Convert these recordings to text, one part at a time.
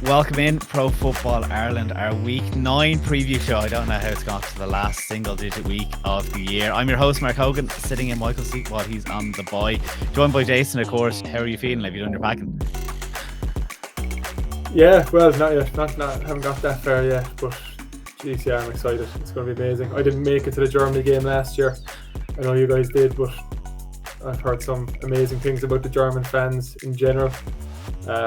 Welcome in Pro Football Ireland, our Week 9 preview show. I don't know how it's gone to the last single-digit week of the year. I'm your host, Mark Hogan, sitting in Michael's seat while he's on the bye. Joined by Jason, of course. How are you feeling? Have you done your packing? Yeah, well, not yet. Not haven't got that far yet, but geez, yeah, I'm excited. It's going to be amazing. I didn't make it to the Germany game last year. I know you guys did, but I've heard some amazing things about the German fans in general.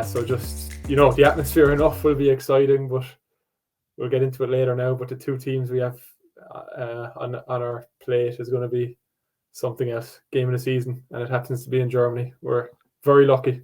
So just, the atmosphere enough will be exciting, but we'll get into it later now. But the two teams we have on our plate is going to be something else. Game of the season, and it happens to be in Germany. We're very lucky.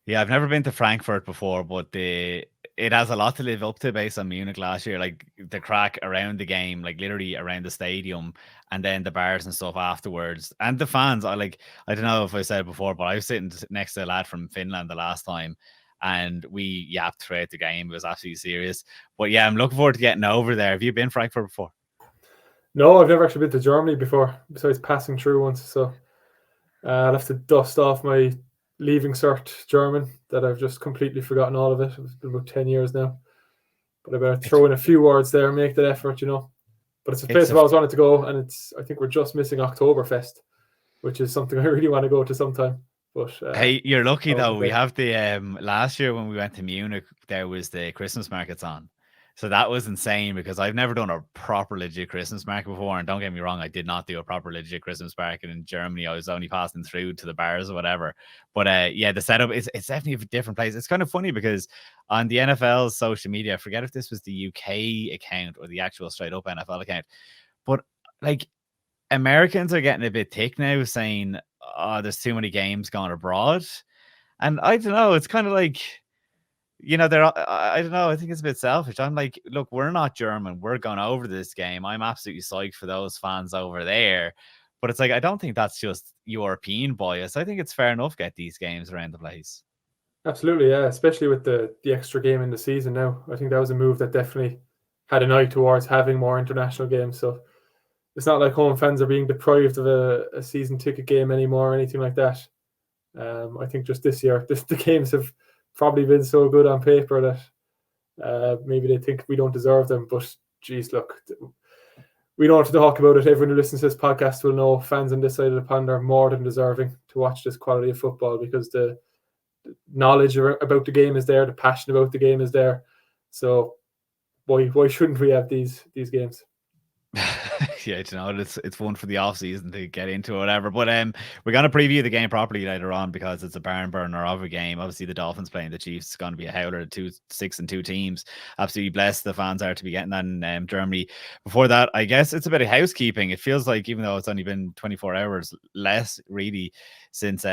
Yeah, I've never been to Frankfurt before, but it has a lot to live up to based on Munich last year. Like the crack around the game, like literally around the stadium, and then the bars and stuff afterwards. And the fans, I don't know if I said it before, but I was sitting next to a lad from Finland the last time, and we yapped throughout the game. It was absolutely serious. But yeah, I'm looking forward to getting over there. Have you been to Frankfurt before? No, I've never actually been to Germany before, besides passing through once. So I'll have to dust off my leaving cert German that I've just completely forgotten all of it. It's been about 10 years now. But I better throw in a few words there and make that effort, But it's a place I've always wanted to go, and I think we're just missing Oktoberfest, which is something I really want to go to sometime. But hey, you're lucky though. We have the last year when we went to Munich, there was the Christmas markets on. So that was insane because I've never done a proper legit Christmas market before. And don't get me wrong, I did not do a proper legit Christmas market in Germany. I was only passing through to the bars or whatever. But yeah, the setup is it's definitely a different place. It's kind of funny because on the NFL's social media, I forget if this was the UK account or the actual straight up NFL account, but like Americans are getting a bit thick now saying, oh, there's too many games going abroad. And I don't know, it's kind of like, I don't know. I think it's a bit selfish. I'm like, look, we're not German. We're going over this game. I'm absolutely psyched for those fans over there. But it's like, I don't think that's just European bias. I think it's fair enough to get these games around the place. Absolutely, yeah. Especially with the extra game in the season now. I think that was a move that definitely had an eye towards having more international games. So it's not like home fans are being deprived of a season ticket game anymore or anything like that. I think just this year, the games have probably been so good on paper that maybe they think we don't deserve them. But geez, look, we don't have to talk about it. Everyone who listens to this podcast will know fans on this side of the pond are more than deserving to watch this quality of football because the knowledge about the game is there, the passion about the game is there. So why shouldn't we have these games? Yeah, it's one for the off season to get into or whatever. But we're gonna preview the game properly later on because it's a barn burner of a game. Obviously, the Dolphins playing the Chiefs is going to be a howler. 6-2 teams. Absolutely blessed the fans are to be getting that in Germany. Before that, I guess it's a bit of housekeeping. It feels like even though it's only been 24 hours less really since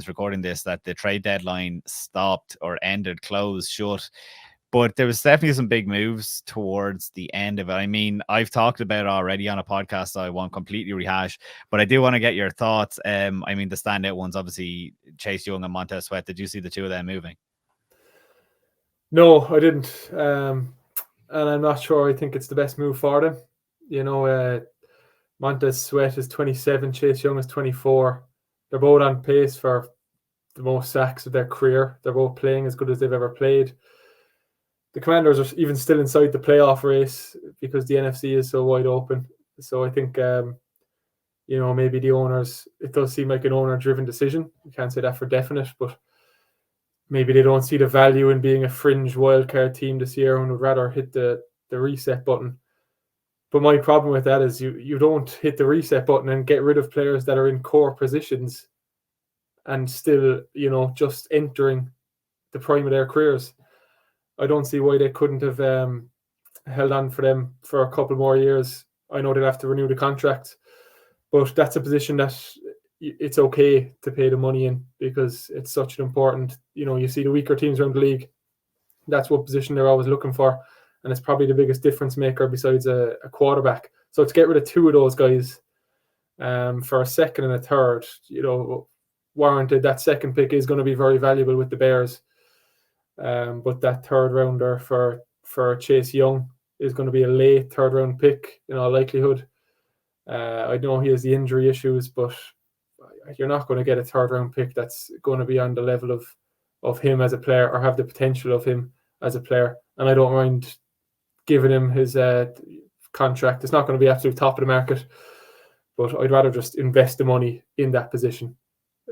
recording this, that the trade deadline stopped or ended, closed, shut. But there was definitely some big moves towards the end of it. I mean, I've talked about it already on a podcast, so I won't completely rehash, but I do want to get your thoughts. I mean, the standout ones, obviously, Chase Young and Montez Sweat. Did you see the two of them moving? No, I didn't. And I'm not sure I think it's the best move for them. Montez Sweat is 27, Chase Young is 24. They're both on pace for the most sacks of their career. They're both playing as good as they've ever played. The Commanders are even still inside the playoff race because the NFC is so wide open. So I think, maybe the owners, it does seem like an owner-driven decision. You can't say that for definite, but maybe they don't see the value in being a fringe wildcard team this year and would rather hit the reset button. But my problem with that is you don't hit the reset button and get rid of players that are in core positions and still, just entering the prime of their careers. I don't see why they couldn't have held on for them for a couple more years. I know they'll have to renew the contract, but that's a position that it's okay to pay the money in because it's such an important, you see the weaker teams around the league. That's what position they're always looking for. And it's probably the biggest difference maker besides a quarterback. So to get rid of two of those guys for a second and a third, warranted. That second pick is going to be very valuable with the Bears. But that third rounder for Chase Young is going to be a late third round pick in all likelihood. I know he has the injury issues, but you're not going to get a third round pick that's going to be on the level of of him as a player, or have the potential of him as a player. And I don't mind giving him his contract. It's not going to be absolute top of the market, but I'd rather just invest the money in that position.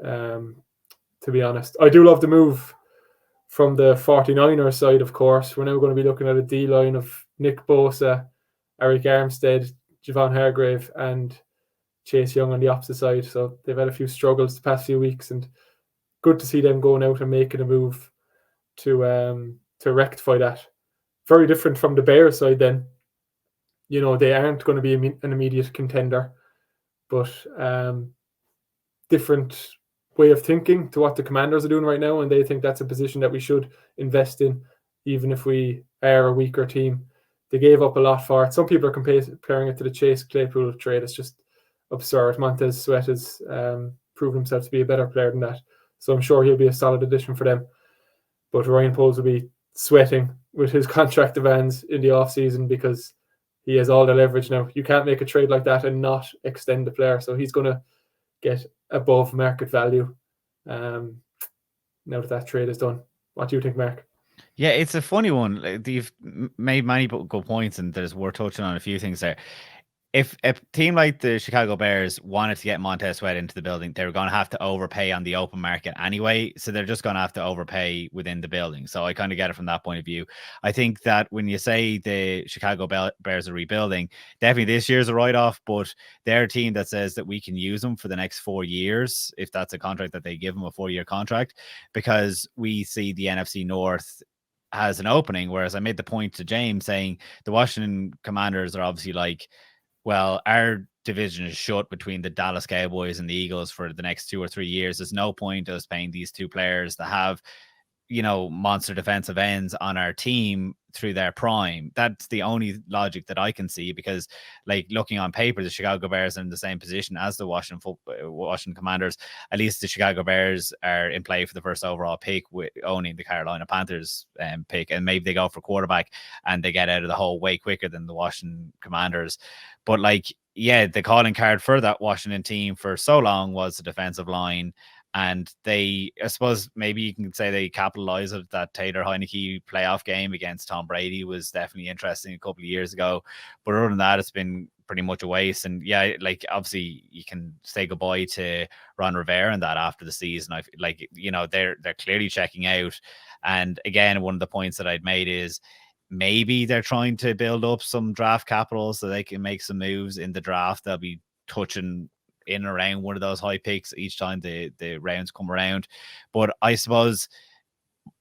To be honest, I do love the move from the 49ers side, of course. We're now going to be looking at a D-line of Nick Bosa, Eric Armstead, Javon Hargrave, and Chase Young on the opposite side. So they've had a few struggles the past few weeks, and good to see them going out and making a move to rectify that. Very different from the Bears side then. You know, they aren't going to be an immediate contender, but different way of thinking to what the Commanders are doing right now, and they think that's a position that we should invest in, even if we are a weaker team. They gave up a lot for it. Some people are comparing it to the Chase Claypool trade. It's just absurd. Montez Sweat has proven himself to be a better player than that, so I'm sure he'll be a solid addition for them. But Ryan Poles will be sweating with his contract demands in the offseason because he has all the leverage now. You can't make a trade like that and not extend the player, so he's going to get above market value now that trade is done. What do you think, Mark? Yeah, it's a funny one. You've made many good points, and we're touching on a few things there. If a team like the Chicago Bears wanted to get Montez Sweat into the building, they were going to have to overpay on the open market anyway. So they're just going to have to overpay within the building. So I kind of get it from that point of view. I think that when you say the Chicago Bears are rebuilding, definitely this year's a write-off, but they're a team that says that we can use them for the next 4 years, if that's a contract that they give them, a 4-year contract, because we see the NFC North has an opening. Whereas I made the point to James saying the Washington Commanders are obviously like, well, our division is shut between the Dallas Cowboys and the Eagles for the next 2 or 3 years. There's no point us paying these two players that have, you know, monster defensive ends on our team through their prime. That's the only logic that I can see, because like looking on paper, the Chicago Bears are in the same position as the Washington Commanders. At least the Chicago Bears are in play for the first overall pick, with owning the Carolina Panthers pick, and maybe they go for quarterback and they get out of the hole way quicker than the Washington Commanders. But like, yeah, the calling card for that Washington team for so long was the defensive line. And they, I suppose, maybe you can say they capitalized on that Taylor Heineke playoff game against Tom Brady was definitely interesting a couple of years ago. But other than that, it's been pretty much a waste. And yeah, like obviously you can say goodbye to Ron Rivera and that after the season. I like, you know, they're clearly checking out. And again, one of the points that I'd made is maybe they're trying to build up some draft capital so they can make some moves in the draft. They'll be touching in and around one of those high picks each time the rounds come around. But I suppose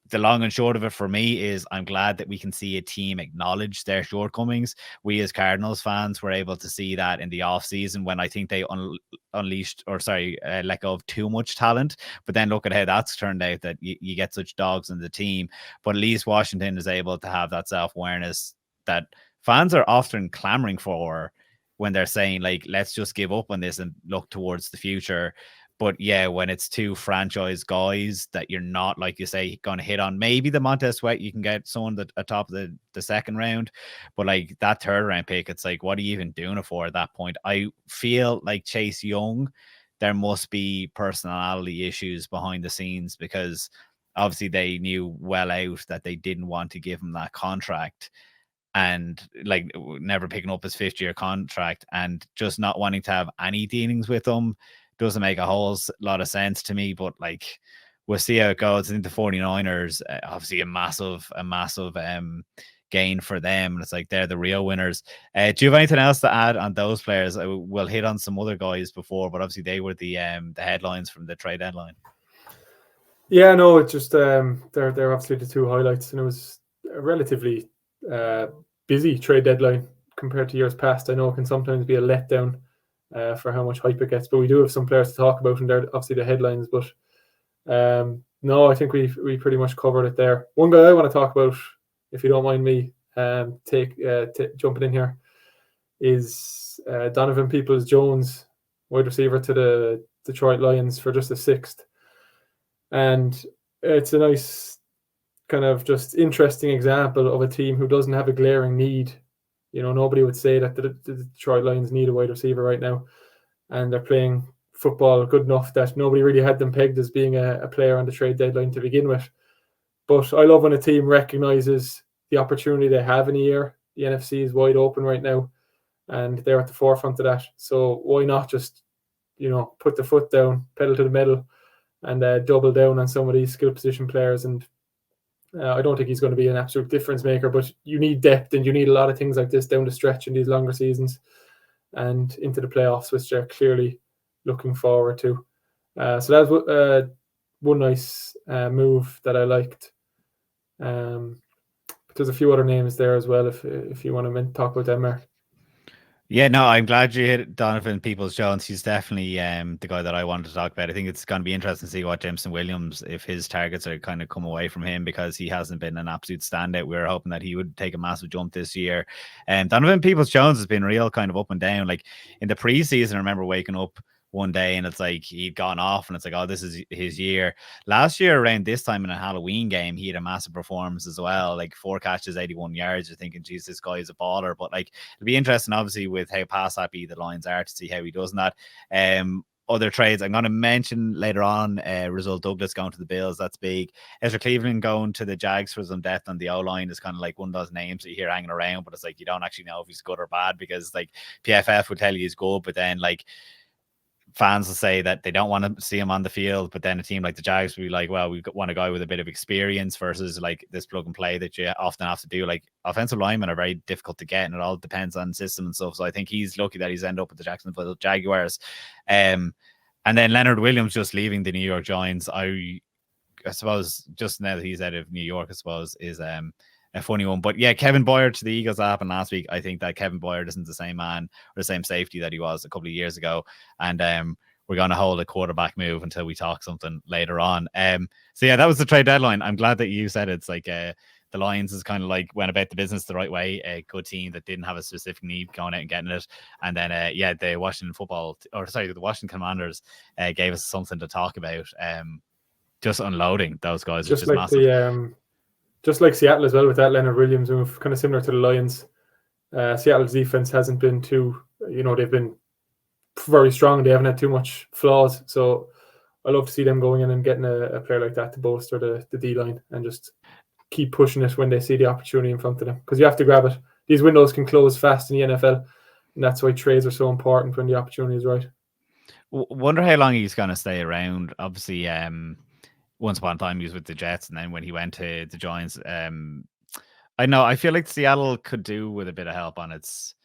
the long and short of it for me is I'm glad that we can see a team acknowledge their shortcomings. We as Cardinals fans were able to see that in the offseason when I think they let go of too much talent. But then look at how that's turned out, that you get such dogs in the team. But at least Washington is able to have that self-awareness that fans are often clamoring for when they're saying, like, let's just give up on this and look towards the future. But yeah, when it's two franchise guys that you're not, like you say, going to hit on, maybe the Montez Sweat, you can get someone at the top of the second round. But like that third round pick, it's like, what are you even doing it for at that point? I feel like Chase Young, there must be personality issues behind the scenes, because obviously they knew well out that they didn't want to give him that contract. And like never picking up his 5th year contract and just not wanting to have any dealings with him doesn't make a whole lot of sense to me. But like, we'll see how it goes. I think the 49ers, obviously a massive gain for them. And it's like, they're the real winners. Do you have anything else to add on those players? We'll hit on some other guys before, but obviously they were the headlines from the trade deadline. Yeah, no, it's just they're obviously the two highlights, and it was a relatively busy trade deadline compared to years past. I know it can sometimes be a letdown for how much hype it gets, but we do have some players to talk about, and they're obviously the headlines. But no, I think we pretty much covered it there. One guy I want to talk about, if you don't mind me jumping in here, is Donovan Peoples-Jones, wide receiver to the Detroit Lions for just a 6th. And it's a nice kind of just interesting example of a team who doesn't have a glaring need. You know, nobody would say that the Detroit Lions need a wide receiver right now, and they're playing football good enough that nobody really had them pegged as being a player on the trade deadline to begin with. But I love when a team recognises the opportunity they have in a year. The NFC is wide open right now, and they're at the forefront of that. So why not just, put the foot down, pedal to the metal, and double down on some of these skill position players. And I don't think he's going to be an absolute difference maker, but you need depth and you need a lot of things like this down the stretch in these longer seasons and into the playoffs, which they're clearly looking forward to. So that was one nice move that I liked. But there's a few other names there as well if you want to talk about them, Mark. Yeah, no, I'm glad you hit Donovan Peoples-Jones. He's definitely the guy that I wanted to talk about. I think it's going to be interesting to see what Jameson Williams, if his targets are kind of come away from him, because he hasn't been an absolute standout. We were hoping that he would take a massive jump this year. And Donovan Peoples-Jones has been real kind of up and down. Like in the preseason, I remember waking up one day and it's like he'd gone off and it's like, oh, this is his year. Last year around this time in a Halloween game, he had a massive performance as well, like 4 catches, 81 yards. You're thinking, geez, this guy is a baller. But like it'll be interesting obviously with how pass happy the Lions are to see how he does in that. Other trades I'm going to mention later on, Rasul Douglas going to the Bills, that's big. Ezra Cleveland going to the Jags for some depth on the O-line is kind of like one of those names that you hear hanging around, but it's like you don't actually know if he's good or bad, because like PFF would tell you he's good, but then like fans will say that they don't want to see him on the field, but then a team like the Jags will be like, well, we want a guy with a bit of experience versus like this plug and play that you often have to do. Like offensive linemen are very difficult to get, and it all depends on system and stuff. So I think he's lucky that he's ended up with the Jacksonville Jaguars. And then Leonard Williams just leaving the New York Giants. I suppose just now that he's out of New York, I suppose is a funny one. But yeah, Kevin Boyer to the Eagles happened last week. I think that Kevin Boyer isn't the same man or the same safety that he was a couple of years ago. And we're going to hold a quarterback move until we talk something later on. So yeah, that was the trade deadline. I'm glad that you said it's like the Lions is kind of like went about the business the right way. A good team that didn't have a specific need going out and getting it. And then the the Washington Commanders gave us something to talk about. Just unloading those guys, just which is like massive. Just like Seattle as well with that Leonard Williams move, kind of similar to the Lions. Seattle's defense hasn't been too, they've been very strong. They haven't had too much flaws. So I love to see them going in and getting a player like that to bolster the D-line and just keep pushing it when they see the opportunity in front of them. Because you have to grab it. These windows can close fast in the NFL. And that's why trades are so important when the opportunity is right. Wonder how long he's going to stay around. Obviously, once upon a time he was with the Jets, and then when he went to the Giants, I feel like Seattle could do with a bit of help on its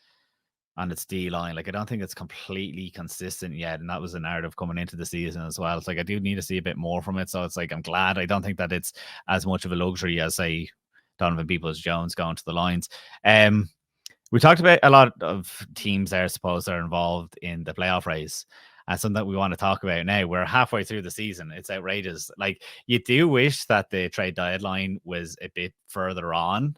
D line. Like I don't think it's completely consistent yet, and that was a narrative coming into the season as well. It's like I do need to see a bit more from it. So it's like I'm glad. I don't think that it's as much of a luxury as say Donovan Peoples-Jones going to the Lions. We talked about a lot of teams there, I suppose, that are involved in the playoff race. And something that we want to talk about now. We're halfway through the season. It's outrageous. Like you do wish that the trade deadline was a bit further on,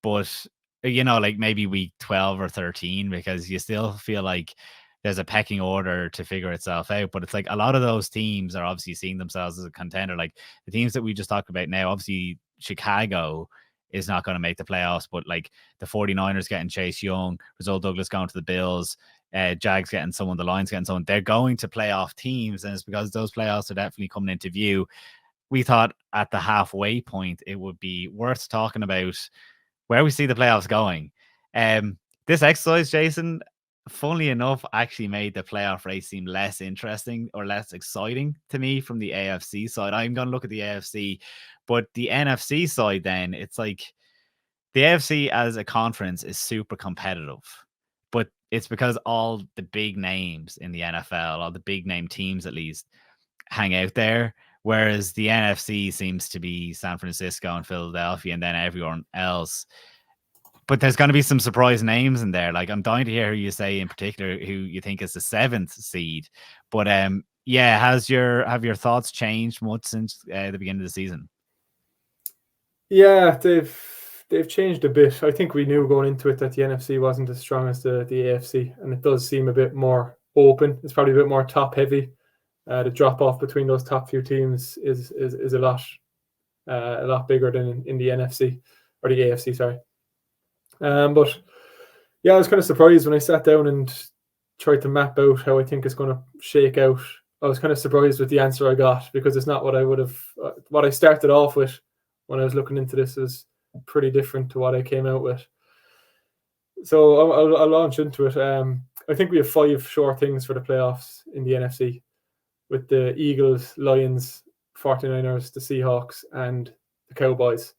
but like maybe week 12 or 13, because you still feel like there's a pecking order to figure itself out. But it's like a lot of those teams are obviously seeing themselves as a contender. Like the teams that we just talked about now, obviously Chicago is not going to make the playoffs, but like the 49ers getting Chase Young, Rasul Douglas going to the Bills, Jags getting someone, the Lions getting someone, they're going to playoff teams, and it's because those playoffs are definitely coming into view. We thought at the halfway point it would be worth talking about where we see the playoffs going. This exercise, Jason, funnily enough, actually made the playoff race seem less interesting or less exciting to me from the AFC side. I'm going to look at the AFC, but the NFC side, then it's like the AFC as a conference is super competitive, but it's because all the big names in the NFL, all the big name teams at least, hang out there. Whereas the NFC seems to be San Francisco and Philadelphia and then everyone else. But there's going to be some surprise names in there. Like I'm dying to hear who you say in particular, who you think is the 7th seed. But yeah, have your thoughts changed much since the beginning of the season? Yeah, they've changed a bit. I think we knew going into it that the NFC wasn't as strong as the AFC, and it does seem a bit more open. It's probably a bit more top heavy. The drop off between those top few teams is a lot bigger than in the NFC or the AFC. Sorry. But yeah, I was kind of surprised when I sat down and tried to map out how I think it's going to shake out, I was kind of surprised with the answer I got, because it's not what I would have, what I started off with when I was looking into this is pretty different to what I came out with. So I'll launch into it. I think we have 5 sure things for the playoffs in the NFC, with the Eagles, Lions, 49ers, the Seahawks, and the Cowboys.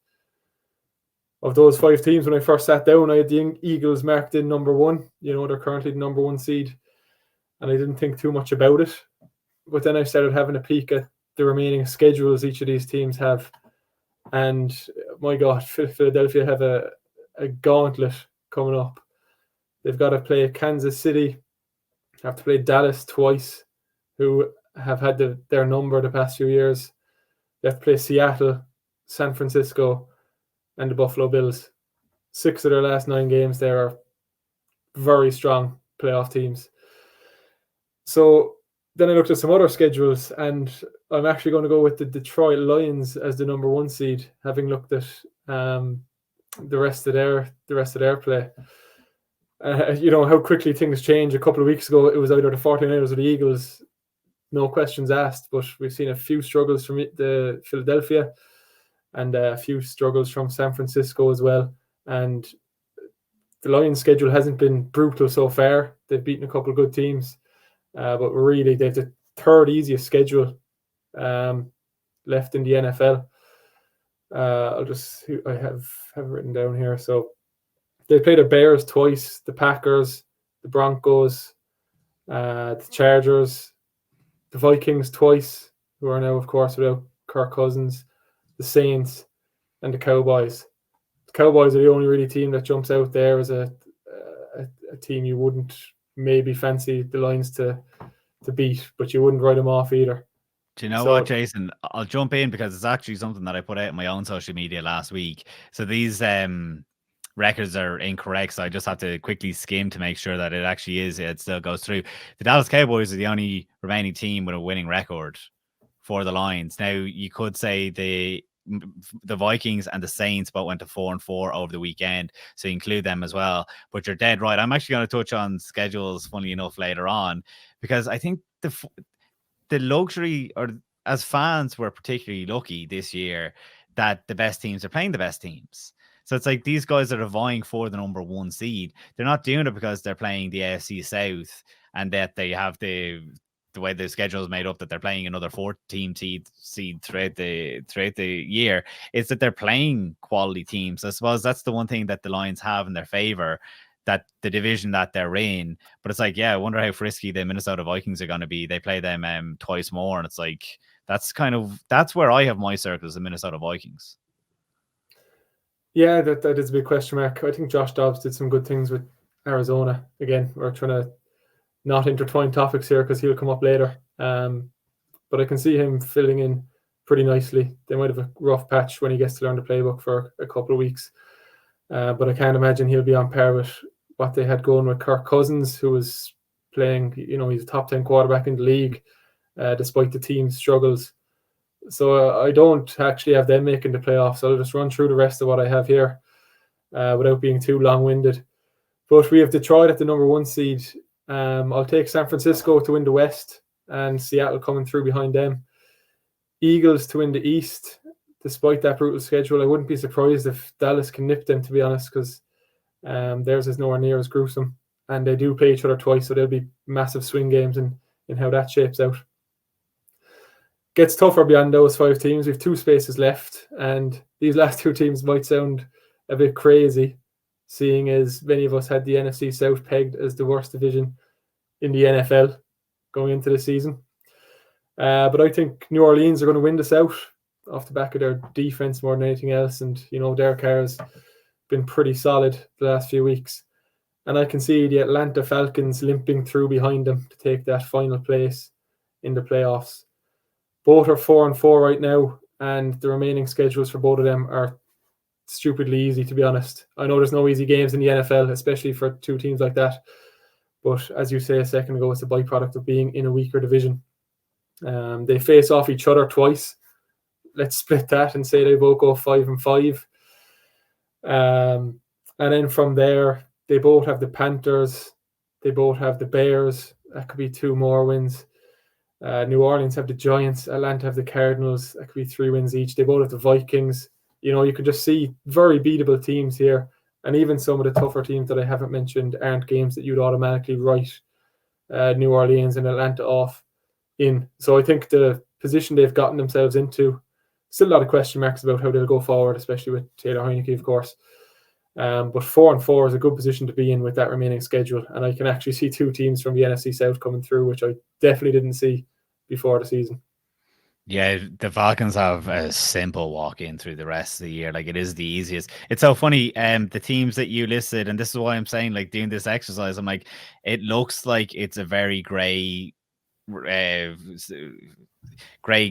Of those 5 teams, when I first sat down, I had the Eagles marked in number 1. They're currently the number 1 seed, and I didn't think too much about it. But then I started having a peek at the remaining schedules each of these teams have. And my God, Philadelphia have a gauntlet coming up. They've got to play Kansas City, have to play Dallas twice, who have had their number the past few years. They have to play Seattle, San Francisco, and the Buffalo Bills. 6 of their last 9 games, they are very strong playoff teams. So then I looked at some other schedules, and I'm actually going to go with the Detroit Lions as the number 1 seed, having looked at the rest of their play. How quickly things change. A couple of weeks ago, it was either the 49ers or the Eagles, no questions asked. But we've seen a few struggles from the Philadelphia, and a few struggles from San Francisco as well. And the Lions' schedule hasn't been brutal so far. They've beaten a couple of good teams. But really, they have the 3rd easiest schedule left in the NFL. I have it written down here. So they play the Bears twice, the Packers, the Broncos, the Chargers, the Vikings twice, who are now, of course, without Kirk Cousins, the Saints, and the Cowboys. The Cowboys are the only really team that jumps out there as a team you wouldn't maybe fancy the Lions to beat, but you wouldn't write them off either. Do you know what, Jason? I'll jump in because it's actually something that I put out on my own social media last week. So these records are incorrect, so I just have to quickly skim to make sure that it still goes through. The Dallas Cowboys are the only remaining team with a winning record for the Lions. Now, you could say the Vikings and the Saints both went to 4-4 over the weekend, so you include them as well. But you're dead right. I'm actually going to touch on schedules, funnily enough, later on, because I think the luxury, or as fans, we're particularly lucky this year that the best teams are playing the best teams. So it's like these guys that are vying for the number 1 seed, they're not doing it because they're playing the AFC South and that they have the way the schedule is made up, that they're playing another 14 seed throughout the year. It's that they're playing quality teams. I suppose that's the one thing that the Lions have in their favor, that the division that they're in. But it's like, I wonder how frisky the Minnesota Vikings are going to be. They play them twice more, and it's like that's where I have my circles, the Minnesota Vikings. Yeah, that is a big question mark. I think Josh Dobbs did some good things with Arizona. Again, we're trying to not intertwine topics here because he'll come up later. But I can see him filling in pretty nicely. They might have a rough patch when he gets to learn the playbook for a couple of weeks. But I can't imagine he'll be on par with what they had going with Kirk Cousins, who was playing, he's a top 10 quarterback in the league, despite the team's struggles. So I don't actually have them making the playoffs. I'll just run through the rest of what I have here without being too long-winded. But we have Detroit at the number 1 seed. I'll take San Francisco to win the West and Seattle coming through behind them. Eagles to win the East, despite that brutal schedule. I wouldn't be surprised if Dallas can nip them, to be honest, because theirs is nowhere near as gruesome. And they do play each other twice, so there'll be massive swing games in how that shapes out. Gets tougher beyond those 5 teams. We have 2 spaces left, and these last 2 teams might sound a bit crazy, seeing as many of us had the NFC South pegged as the worst division in the NFL going into the season. But I think New Orleans are going to win the South off the back of their defense more than anything else. And, Derek Carr has been pretty solid the last few weeks. And I can see the Atlanta Falcons limping through behind them to take that final place in the playoffs. Both are 4-4 right now, and the remaining schedules for both of them are stupidly easy, to be honest. I know there's no easy games in the NFL, especially for 2 teams like that. But as you say a second ago, it's a byproduct of being in a weaker division. They face off each other twice. Let's split that and say they both go 5-5. And then from there, they both have the Panthers, They both have the Bears. That could be 2 more wins. New Orleans have the Giants. Atlanta have the Cardinals. That could be 3 wins each. They both have the Vikings. You can just see very beatable teams here. And even some of the tougher teams that I haven't mentioned aren't games that you'd automatically write New Orleans and Atlanta off in. So I think the position they've gotten themselves into, still a lot of question marks about how they'll go forward, especially with Taylor Heineke, of course. But 4-4 is a good position to be in with that remaining schedule. And I can actually see 2 teams from the NFC South coming through, which I definitely didn't see before the season. Yeah, the Falcons have a simple walk in through the rest of the year. Like, it is the easiest. It's so funny. The teams that you listed, and this is why I'm saying, like, doing this exercise, I'm like, it looks like it's a very gray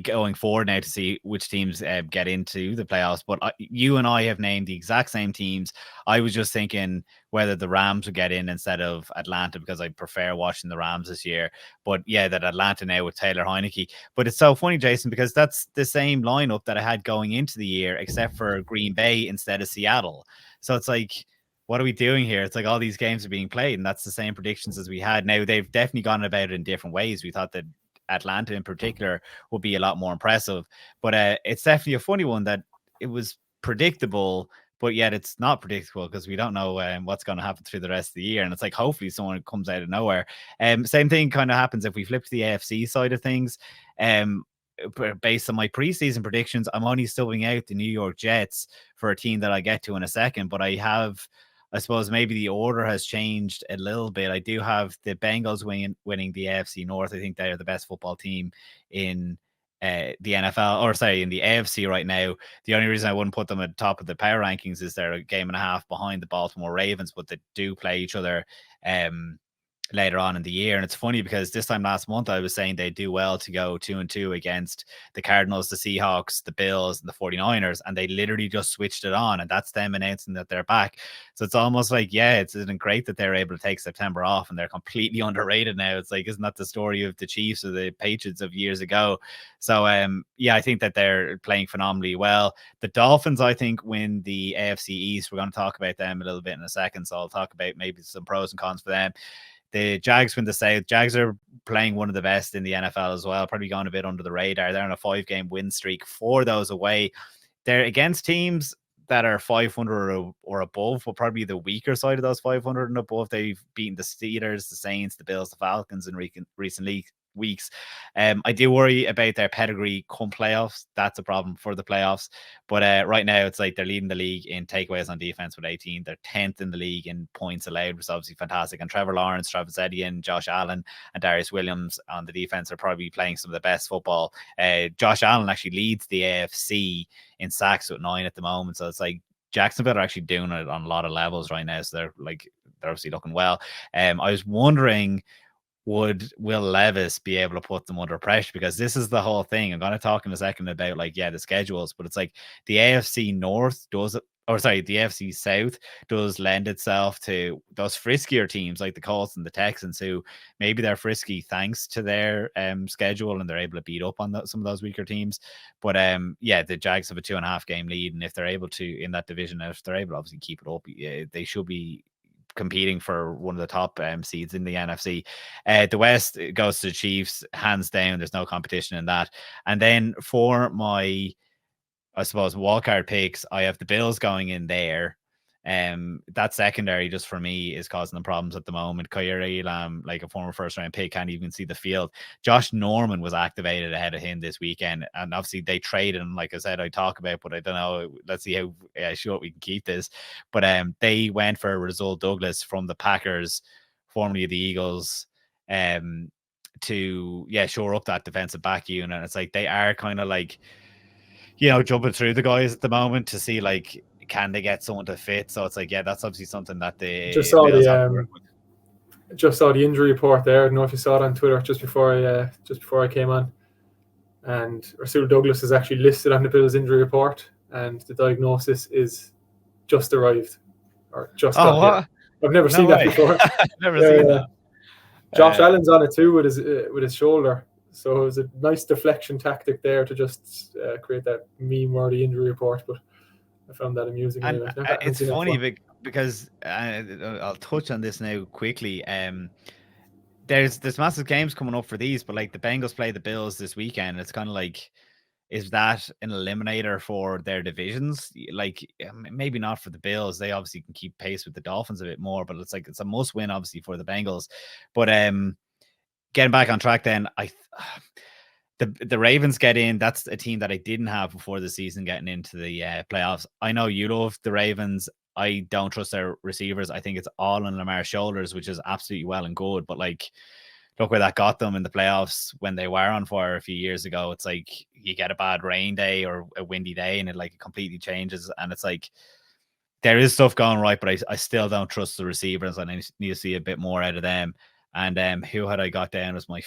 going forward now to see which teams get into the playoffs. But you and I have named the exact same teams. I was just thinking whether the Rams would get in instead of Atlanta, because I prefer watching the Rams this year. But yeah, that Atlanta now with Taylor Heineke. But it's so funny, Jason, because that's the same lineup that I had going into the year, except for Green Bay instead of Seattle. So it's like, what are we doing here? It's like all these games are being played, and that's the same predictions as we had. Now, they've definitely gone about it in different ways. We thought that Atlanta in particular would be a lot more impressive, but it's definitely a funny one that it was predictable, but yet it's not predictable because we don't know what's going to happen through the rest of the year. And it's like, hopefully someone comes out of nowhere. Same thing kind of happens if we flip to the AFC side of things. Based on my preseason predictions, I'm only subbing out the New York Jets for a team that I get to in a second, but I suppose maybe the order has changed a little bit. I do have the Bengals winning the AFC North. I think they are the best football team in the NFL, or sorry, in the AFC right now. The only reason I wouldn't put them at the top of the power rankings is they're a game and a half behind the Baltimore Ravens, but they do play each other later on in the year. And it's funny because this time last month I was saying they do well to go 2-2 against the Cardinals, the Seahawks, the Bills, and the 49ers, and they literally just switched it on, and that's them announcing that they're back. So it's almost like, yeah, isn't great that they're able to take September off and they're completely underrated now. It's like, isn't that the story of the Chiefs or the Patriots of years ago? So yeah, I think that they're playing phenomenally well. The Dolphins, I think, win the AFC East. We're going to talk about them a little bit in a second, so I'll talk about maybe some pros and cons for them. The Jags win the South. Jags are playing one of the best in the NFL as well, probably gone a bit under the radar. They're on a 5-game win streak, 4 of those away. They're against teams that are 500 or above, but probably the weaker side of those 500 and above. They've beaten the Steelers, the Saints, the Bills, the Falcons in recent weeks. I do worry about their pedigree come playoffs. That's a problem for the playoffs. But right now, it's like they're leading the league in takeaways on defense with 18. They're 10th in the league in points allowed, which is obviously fantastic. And Trevor Lawrence, Travis Etienne, Josh Allen, and Darius Williams on the defense are probably playing some of the best football. Josh Allen actually leads the AFC in sacks with 9 at the moment. So it's like Jacksonville are actually doing it on a lot of levels right now. So they're obviously looking well. I was wondering, would Will Levis be able to put them under pressure? Because this is the whole thing. I'm going to talk in a second about the schedules, but it's like the AFC North does it, or sorry, the AFC South does lend itself to those friskier teams like the Colts and the Texans, who maybe they're frisky thanks to their schedule and they're able to beat up on some of those weaker teams. But yeah, the Jags have a 2.5 game lead, and if they're able to in that division, if they're able to obviously keep it up, they should be competing for one of the top seeds in the NFC. The West goes to the Chiefs, hands down. There's no competition in that. And then for my, I suppose, wildcard picks, I have the Bills going in there. That secondary just for me is causing them problems at the moment. Kyer Elam, like a former first round pick, can't even see the field. Josh Norman was activated ahead of him this weekend, and obviously they traded him, like I said, I talk about, but I don't know. Let's see how short we can keep this. But they went for Rasul Douglas from the Packers, formerly the Eagles, to shore up that defensive back unit. And it's like they are kind of like, jumping through the guys at the moment to see can they get someone to fit. So it's like, yeah, that's obviously something that the just saw Bills have to work with. Just saw the injury report there. I don't know if you saw it on Twitter just before I came on. And Rasul Douglas is actually listed on the Bills injury report, and the diagnosis is just arrived or just got here. I've never seen that before. Never seen that. Josh Allen's on it too with his shoulder. So it was a nice deflection tactic there to just create that meme-worthy injury report. But I found that amusing And anyway. I haven't it's seen that funny before. because I'll touch on this now quickly. There's massive games coming up for these, but like the Bengals play the Bills this weekend. It's kind of like, is that an eliminator for their divisions? Like maybe not for the Bills. They obviously can keep pace with the Dolphins a bit more, but it's like it's a must win obviously for the Bengals. But getting back on track, then the Ravens get in. That's a team that I didn't have before the season getting into the playoffs. I know you love the Ravens. I don't trust their receivers. I think it's all on Lamar's shoulders, which is absolutely well and good. But like, look where that got them in the playoffs when they were on fire a few years ago. It's like you get a bad rain day or a windy day and it like completely changes. And it's like there is stuff going right, but I still don't trust the receivers. I need to see a bit more out of them. And who had I got down as my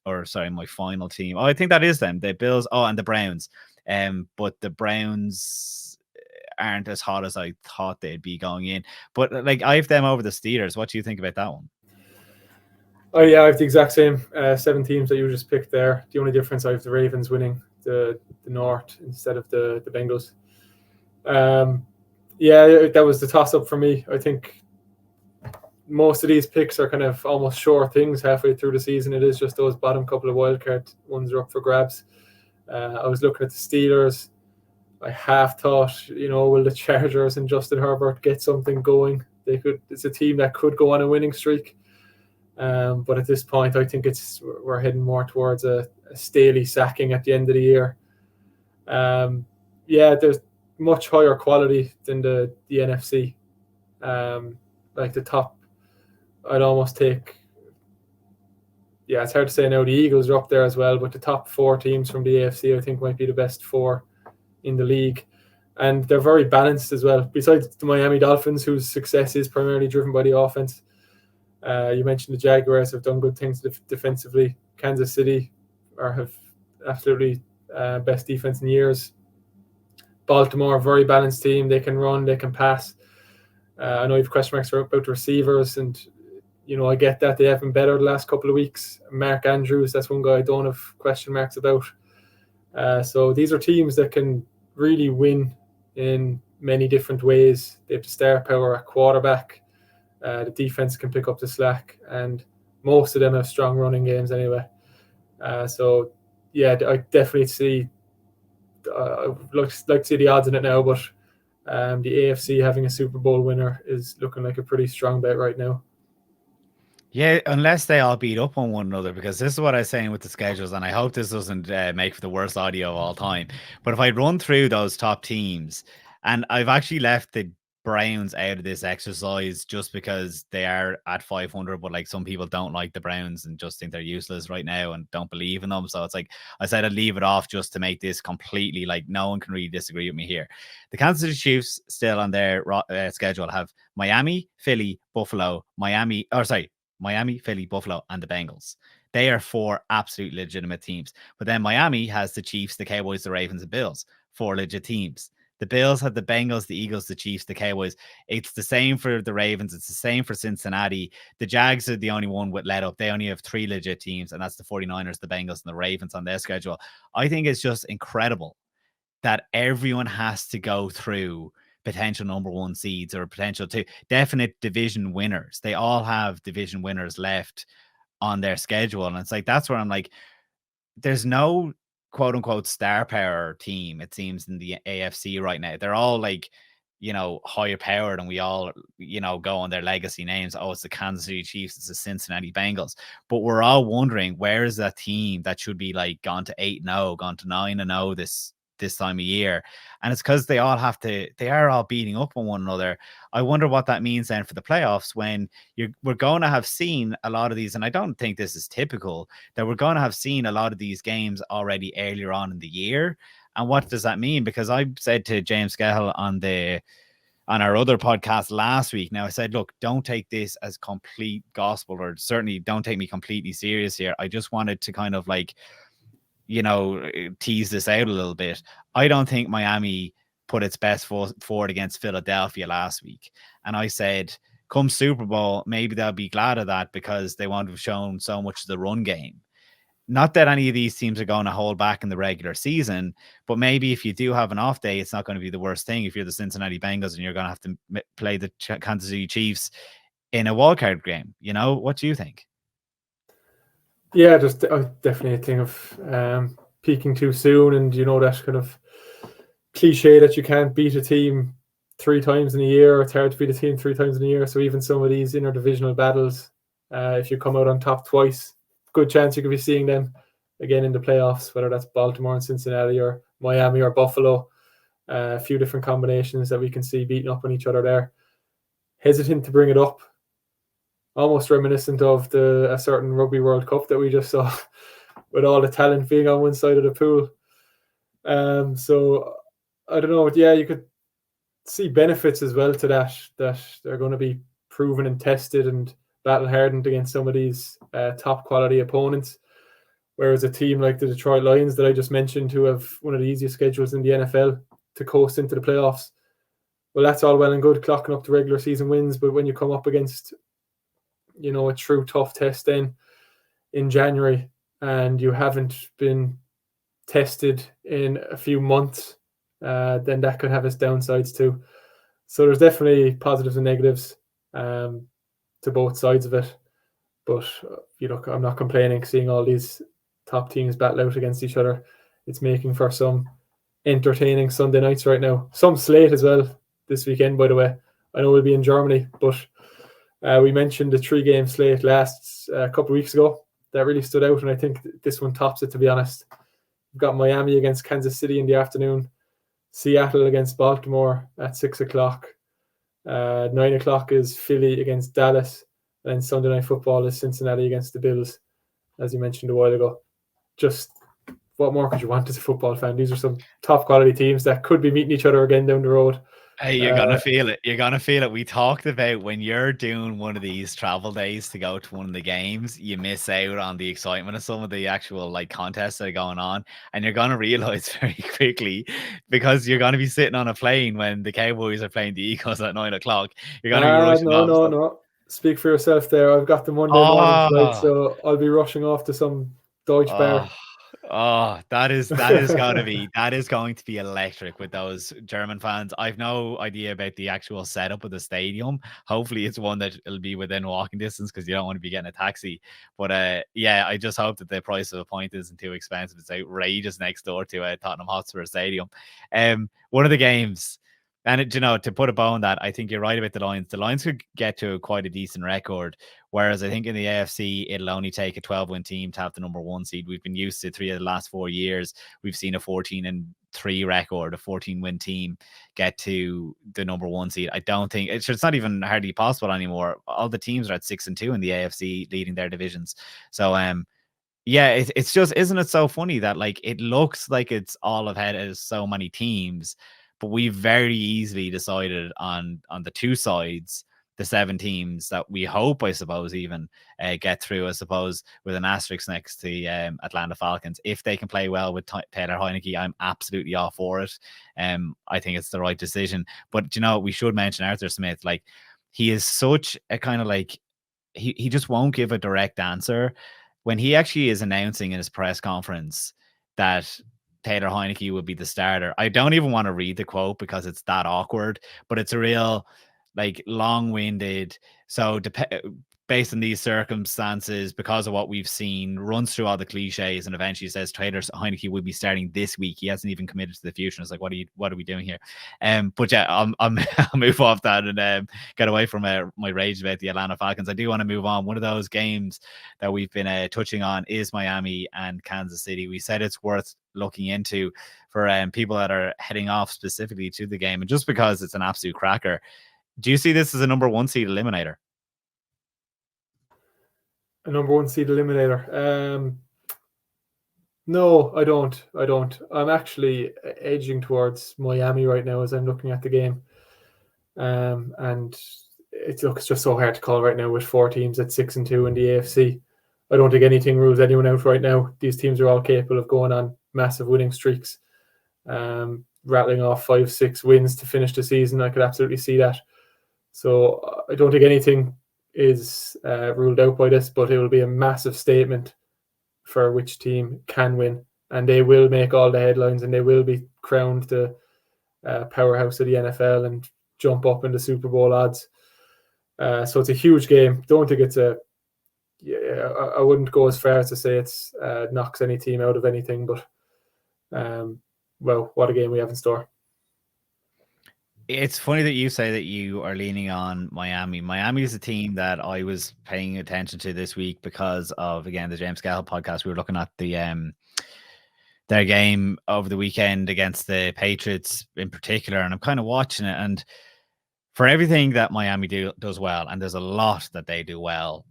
my final team? Oh, I think that is them. The Bills. Oh, and the Browns. But the Browns aren't as hot as I thought they'd be going in. But like I have them over the Steelers. What do you think about that one? Oh yeah, I have the exact same 7 teams that you just picked there. The only difference, I have the Ravens winning the North instead of the Bengals. Yeah, that was the toss up for me. I think most of these picks are kind of almost sure things halfway through the season. It is just those bottom couple of wildcard ones are up for grabs. I was looking at the Steelers. I half thought, will the Chargers and Justin Herbert get something going? They could. It's a team that could go on a winning streak. But at this point, I think we're heading more towards a Staley sacking at the end of the year. Yeah, there's much higher quality than the NFC. Like the top, I'd almost take. Yeah, it's hard to say now. The Eagles are up there as well, but the top 4 teams from the AFC, I think, might be the best 4 in the league. And they're very balanced as well. Besides the Miami Dolphins, whose success is primarily driven by the offense. You mentioned the Jaguars have done good things defensively. Kansas City have absolutely best defense in years. Baltimore, a very balanced team. They can run, they can pass. I know you have question marks about the receivers, and I get that they have been better the last couple of weeks. Mark Andrews, that's one guy I don't have question marks about. So these are teams that can really win in many different ways. They have the star power at quarterback. The defense can pick up the slack, and most of them have strong running games anyway. So, yeah, I definitely see. I'd like to see the odds in it now, but the AFC having a Super Bowl winner is looking like a pretty strong bet right now. Yeah, unless they all beat up on one another, because this is what I was saying with the schedules, and I hope this doesn't make for the worst audio of all time. But if I run through those top teams, and I've actually left the Browns out of this exercise just because they are at 500, but like some people don't like the Browns and just think they're useless right now and don't believe in them. So it's like I said, I'd leave it off just to make this completely like no one can really disagree with me here. The Kansas City Chiefs still on their schedule have Miami, Philly, Buffalo, Miami, Philly, Buffalo, and the Bengals. They are 4 absolute legitimate teams. But then Miami has the Chiefs, the Cowboys, the Ravens, and Bills. 4 legit teams. The Bills have the Bengals, the Eagles, the Chiefs, the Cowboys. It's the same for the Ravens. It's the same for Cincinnati. The Jags are the only one with let up. They only have 3 legit teams, and that's the 49ers, the Bengals, and the Ravens on their schedule. I think it's just incredible that everyone has to go through potential number 1 seeds or potential definite division winners. They all have division winners left on their schedule. And it's like, that's where I'm like, there's no quote unquote star power team, it seems, in the AFC right now. They're all like, higher powered, and we all, go on their legacy names. Oh, it's the Kansas City Chiefs, it's the Cincinnati Bengals. But we're all wondering, where is that team that should be like gone to 8-0, gone to 9-0 this time of year? And it's because they are all beating up on one another. I wonder what that means then for the playoffs, when we're going to have seen a lot of these, and I don't think this is typical, that we're going to have seen a lot of these games already earlier on in the year. And what does that mean? Because I said to James Scahill on our other podcast last week, now I said, look, don't take this as complete gospel, or certainly don't take me completely serious here. I just wanted to kind of like, tease this out a little bit. I don't think Miami put its best forward against Philadelphia last week. And I said, come Super Bowl, maybe they'll be glad of that because they won't have shown so much of the run game. not that any of these teams are going to hold back in the regular season, but maybe if you do have an off day, it's not going to be the worst thing if you're the Cincinnati Bengals and you're going to have to play the Kansas City Chiefs in a wildcard game. You know, what do you think? Yeah, just definitely a thing of peaking too soon, and that kind of cliche that you can't beat a team 3 times in a year. It's hard to beat a team 3 times in a year. So even some of these interdivisional battles, if you come out on top twice, good chance you could be seeing them again in the playoffs, whether that's Baltimore and Cincinnati or Miami or Buffalo. A few different combinations that we can see beating up on each other there. Hesitant to bring it up. Almost reminiscent of a certain Rugby World Cup that we just saw with all the talent being on one side of the pool. So I don't know. Yeah, you could see benefits as well to that they're going to be proven and tested and battle hardened against some of these top quality opponents. Whereas a team like the Detroit Lions that I just mentioned, who have one of the easiest schedules in the NFL to coast into the playoffs, well, that's all well and good clocking up the regular season wins, but when you come up against a true tough test then in January and you haven't been tested in a few months, then that could have its downsides too. So there's definitely positives and negatives to both sides of it. But I'm not complaining seeing all these top teams battle out against each other. It's making for some entertaining Sunday nights right now. Some slate as well this weekend, by the way. I know we'll be in Germany, but we mentioned the 3-game slate last couple of weeks ago. That really stood out, and I think this one tops it, to be honest. We've got Miami against Kansas City in the afternoon, Seattle against Baltimore at 6 o'clock. 9 o'clock is Philly against Dallas, and then Sunday Night Football is Cincinnati against the Bills, as you mentioned a while ago. Just what more could you want as a football fan? These are some top quality teams that could be meeting each other again down the road. Hey, you're gonna feel it. You're gonna feel it. We talked about when you're doing one of these travel days to go to one of the games, you miss out on the excitement of some of the actual contests that are going on, and you're gonna realize very quickly, because you're gonna be sitting on a plane when the Cowboys are playing the Eagles at 9 o'clock. You're gonna be rushing off. No. Speak for yourself there. I've got the Monday morning flight, so I'll be rushing off to some Deutsche bar. That is going to be electric with those German fans. I've no idea about the actual setup of the stadium. Hopefully it's one that will be within walking distance, because you don't want to be getting a taxi. But yeah, I just hope that the price of a pint isn't too expensive. It's outrageous next door to Tottenham Hotspur Stadium. One of the games, and to put a bow on that, I think you're right about the Lions. The Lions could get to quite a decent record, whereas I think in the AFC, it'll only take a 12-win team to have the number 1 seed. We've been used to 3 of the last 4 years. We've seen a 14-3 record, a 14-win team get to the number 1 seed. I don't think it's not even hardly possible anymore. All the teams are at 6-2 in the AFC, leading their divisions. So, yeah, it's just, isn't it so funny that it looks like it's all ahead as so many teams, but we very easily decided on the 2 sides, the 7 teams that we hope, I suppose, even get through, I suppose, with an asterisk next to the Atlanta Falcons. If they can play well with Taylor Heineke, I'm absolutely all for it. I think it's the right decision. But, we should mention Arthur Smith. He is such a kind of he just won't give a direct answer. When he actually is announcing in his press conference that Taylor Heineke would be the starter, I don't even want to read the quote because it's that awkward, but it's a real long-winded. So based on these circumstances, because of what we've seen, runs through all the cliches and eventually says Taylor Heineke will be starting this week. He hasn't even committed to the future. It's what are we doing here? But yeah, I'll move off that and get away from my rage about the Atlanta Falcons. I do want to move on. One of those games that we've been touching on is Miami and Kansas City. We said it's worth looking into for people that are heading off specifically to the game, and just because it's an absolute cracker. Do you see this as a number 1 seed eliminator? A number 1 seed eliminator? No, I don't. I'm actually edging towards Miami right now as I'm looking at the game. And it's just so hard to call right now with 4 teams at 6-2 in the AFC. I don't think anything rules anyone out right now. These teams are all capable of going on massive winning streaks, rattling off 5-6 wins to finish the season. I could absolutely see that. So I don't think anything is ruled out by this, but it will be a massive statement for which team can win, and they will make all the headlines, and they will be crowned the powerhouse of the NFL and jump up in the Super Bowl odds. So it's a huge game. Don't think it's I wouldn't go as far as to say it's knocks any team out of anything, but well, what a game we have in store. It's funny that you say that you are leaning on Miami. Miami is a team that I was paying attention to this week because of, again, the James Cahill podcast. We were looking at their game over the weekend against the Patriots in particular, and I'm kind of watching it. And for everything that Miami does well, and there's a lot that they do well,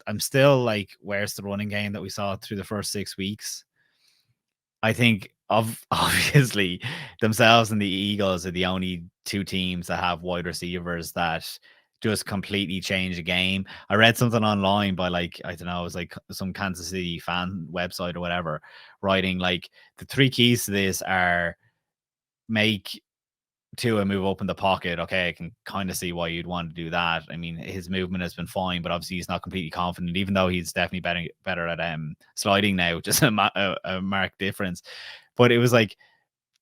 I'm still like, where's the running game that we saw through the first 6 weeks? I think obviously themselves and the Eagles are the only two teams that have wide receivers that just completely change the game. I read something online by, like, I don't know, it was like some Kansas City fan website or whatever, writing like the three keys to this are make Tua move up in the pocket. Okay, I can kind of see why you'd want to do that. I mean, his movement has been fine, but obviously he's not completely confident, even though he's definitely better at sliding now, which is a marked difference. But it was like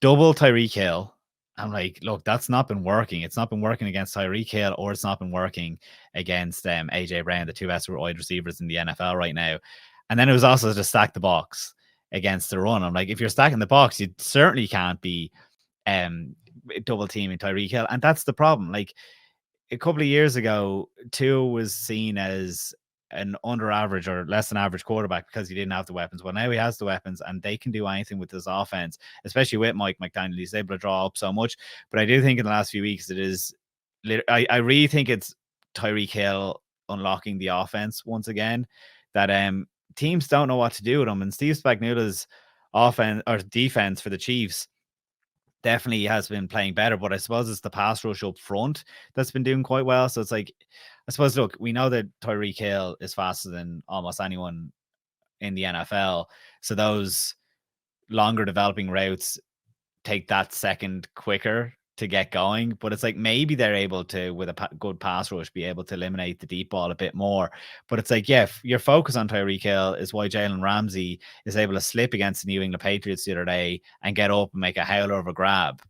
double Tyreek Hill. I'm like, look, that's not been working. It's not been working against Tyreek Hill, or it's not been working against AJ Brown, the two best wide receivers in the NFL right now. And then it was also to stack the box against the run. I'm like, if you're stacking the box, you certainly can't be double teaming Tyreek Hill. And that's the problem. Like, a couple of years ago, Tua was seen as an under average or less than average quarterback because he didn't have the weapons. Well, now he has the weapons, and they can do anything with this offense, especially with Mike McDaniel. He's able to draw up so much. But I do think in the last few weeks, it is, I really think it's Tyreek Hill unlocking the offense once again, that teams don't know what to do with him. And Steve Spagnuolo's offense or defense for the Chiefs definitely has been playing better, but I suppose it's the pass rush up front that's been doing quite well. So it's like, I suppose, look, we know that Tyreek Hill is faster than almost anyone in the NFL. So those longer developing routes take that second quicker to get going. But it's like, maybe they're able to, with a good pass rush, be able to eliminate the deep ball a bit more. But it's like, yeah, your focus on Tyreek Hill is why Jalen Ramsey is able to slip against the New England Patriots the other day and get up and make a howler of a grab.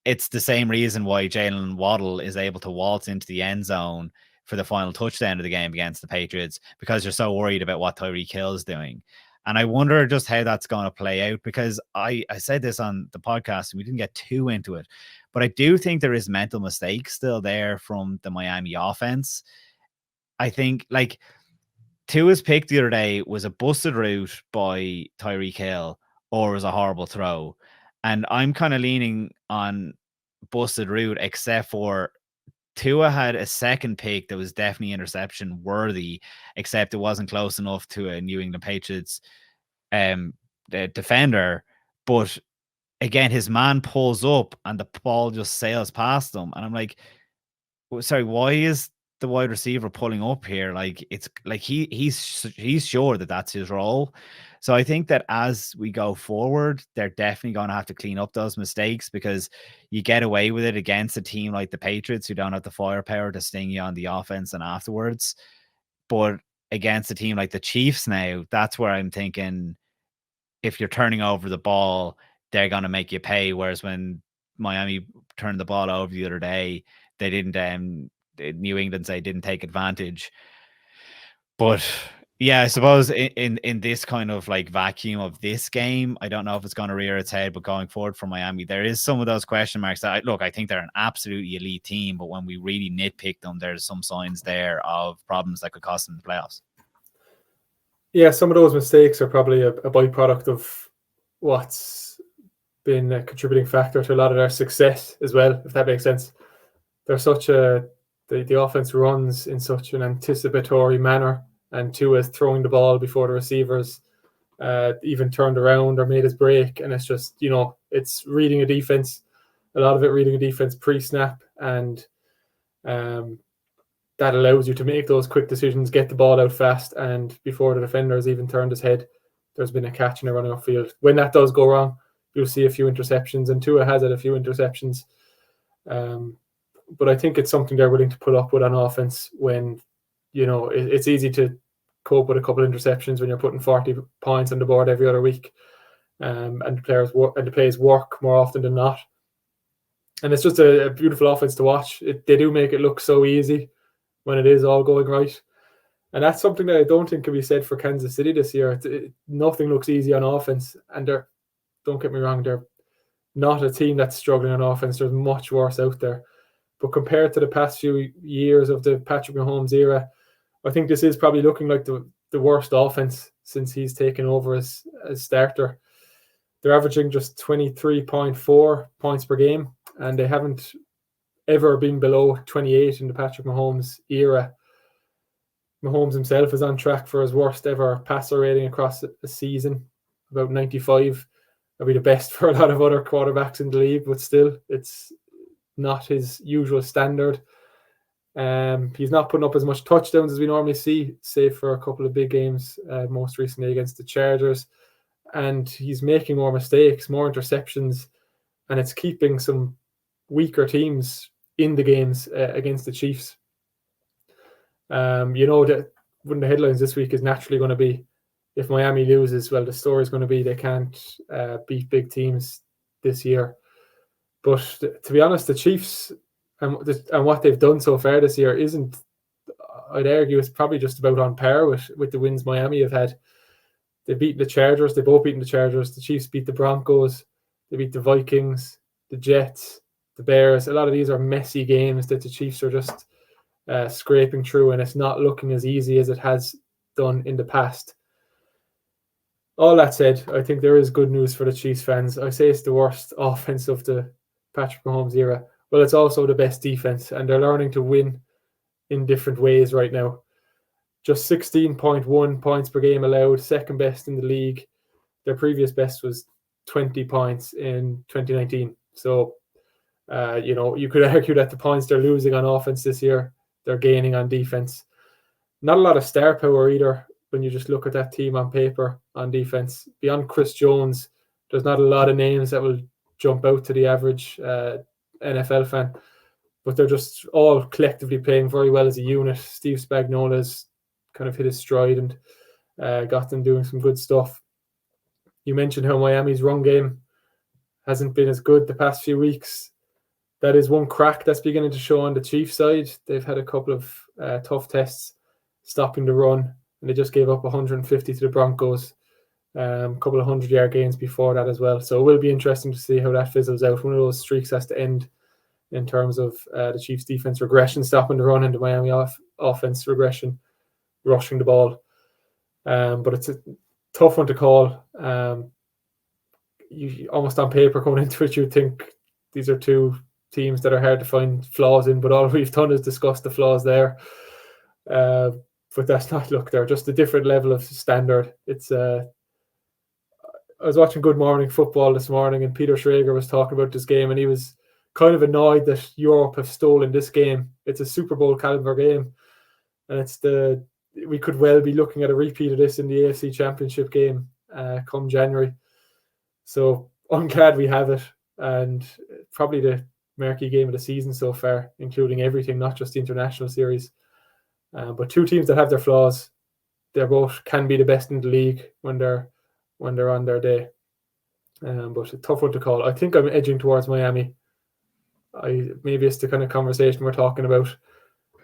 It's the same reason why Jalen Waddle is able to waltz into the end zone for the final touchdown of the game against the Patriots, because you're so worried about what Tyreek Hill is doing. And I wonder just how that's going to play out, because I said this on the podcast and we didn't get too into it, but I do think there is mental mistakes still there from the Miami offense. I think, like, Tua's pick the other day was a busted route by Tyreek Hill, or was a horrible throw. And I'm kind of leaning on busted route, except for Tua had a second pick that was definitely interception worthy, except it wasn't close enough to a New England Patriots defender. But again, his man pulls up and the ball just sails past him. And I'm like, sorry, why is the wide receiver pulling up here? Like, it's like he's sure that that's his role. So I think that as we go forward, they're definitely going to have to clean up those mistakes, because you get away with it against a team like the Patriots, who don't have the firepower to sting you on the offense and afterwards. But against a team like the Chiefs now, that's where I'm thinking, if you're turning over the ball, they're going to make you pay. Whereas when Miami turned the ball over the other day, they didn't, New England say didn't take advantage. But yeah, I suppose in this kind of like vacuum of this game, I don't know if it's going to rear its head, but going forward for Miami, there is some of those question marks that I think they're an absolutely elite team, but when we really nitpick them, there's some signs there of problems that could cost them the playoffs. Yeah, some of those mistakes are probably a byproduct of what's been a contributing factor to a lot of their success as well, if that makes sense. They're the offense runs in such an anticipatory manner, and Tua is throwing the ball before the receivers even turned around or made his break. And it's just, it's reading a defense, a lot of it reading a defense pre-snap, and that allows you to make those quick decisions, get the ball out fast, and before the defender has even turned his head, there's been a catch and a running upfield. When that does go wrong, you'll see a few interceptions, and Tua has had a few interceptions. But I think it's something they're willing to put up with on offense when, it's easy to cope with a couple of interceptions when you're putting 40 points on the board every other week, and the plays work more often than not. And it's just a beautiful offense to watch. They do make it look so easy when it is all going right. And that's something that I don't think can be said for Kansas City this year. Nothing looks easy on offense. And don't get me wrong, they're not a team that's struggling on offense. There's much worse out there. But compared to the past few years of the Patrick Mahomes era, I think this is probably looking like the worst offense since he's taken over as starter. They're averaging just 23.4 points per game, and they haven't ever been below 28 in the Patrick Mahomes era. Mahomes himself is on track for his worst ever passer rating across a season, about 95. That'll be the best for a lot of other quarterbacks in the league, but still, it's not his usual standard. He's not putting up as much touchdowns as we normally see, save for a couple of big games, most recently against the Chargers. And he's making more mistakes, more interceptions, and it's keeping some weaker teams in the games against the Chiefs. That one of the headlines this week is naturally going to be, if Miami loses, well, the story is going to be they can't beat big teams this year. But to be honest, the Chiefs and what they've done so far this year isn't, I'd argue, it's probably just about on par with the wins Miami have had. They've beaten the Chargers. They've both beaten the Chargers. The Chiefs beat the Broncos. They beat the Vikings, the Jets, the Bears. A lot of these are messy games that the Chiefs are just scraping through, and it's not looking as easy as it has done in the past. All that said, I think there is good news for the Chiefs fans. I say it's the worst offense of the Patrick Mahomes era. Well, it's also the best defense, and they're learning to win in different ways right now. Just 16.1 points per game allowed, second best in the league. Their previous best was 20 points in 2019. So, you could argue that the points they're losing on offense this year, they're gaining on defense. Not a lot of star power either when you just look at that team on paper on defense. Beyond Chris Jones, there's not a lot of names that will jump out to the average NFL fan, but they're just all collectively playing very well as a unit. Steve Spagnuolo's kind of hit his stride and got them doing some good stuff. You mentioned how Miami's run game hasn't been as good the past few weeks. That is one crack that's beginning to show on the Chiefs side. They've had a couple of tough tests stopping the run, and they just gave up 150 to the Broncos. A couple of 100-yard gains before that as well. So it will be interesting to see how that fizzles out. One of those streaks has to end in terms of the Chiefs' defense regression, stopping the run, and the Miami offense regression, rushing the ball. But it's a tough one to call. You almost on paper going into it, you'd think these are two teams that are hard to find flaws in, but all we've done is discuss the flaws there. But that's not, look, they're just a different level of standard. It's I was watching Good Morning Football this morning, and Peter Schrager was talking about this game, and he was kind of annoyed that Europe have stolen this game. It's a Super Bowl caliber game, and we could well be looking at a repeat of this in the AFC Championship game come January. So I'm glad we have it, and probably the marquee game of the season so far, including everything, not just the international series. But two teams that have their flaws. They both can be the best in the league when they're on their day. But a tough one to call. I think I'm edging towards Miami. Maybe it's the kind of conversation we're talking about,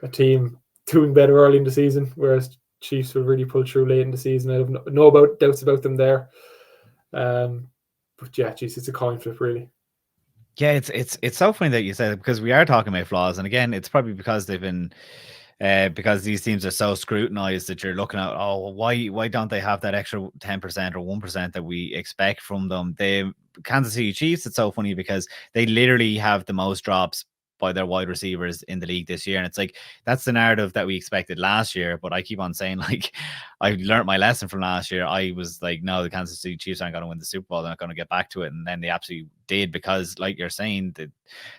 a team doing better early in the season, whereas Chiefs will really pull through late in the season. I have no doubts about them there. But yeah, geez, it's a coin flip, really. Yeah, it's so funny that you said it, because we are talking about flaws, and again, it's probably because they've been because these teams are so scrutinized that you're looking at, why don't they have that extra 10% or 1% that we expect from them? The Kansas City Chiefs, it's so funny because they literally have the most drops by their wide receivers in the league this year, and it's like that's the narrative that we expected last year. But I keep on saying, like, I learned my lesson from last year. I was like, no, the Kansas City Chiefs aren't going to win the Super Bowl. They're not going to get back to it, and then they absolutely did, because, like you're saying,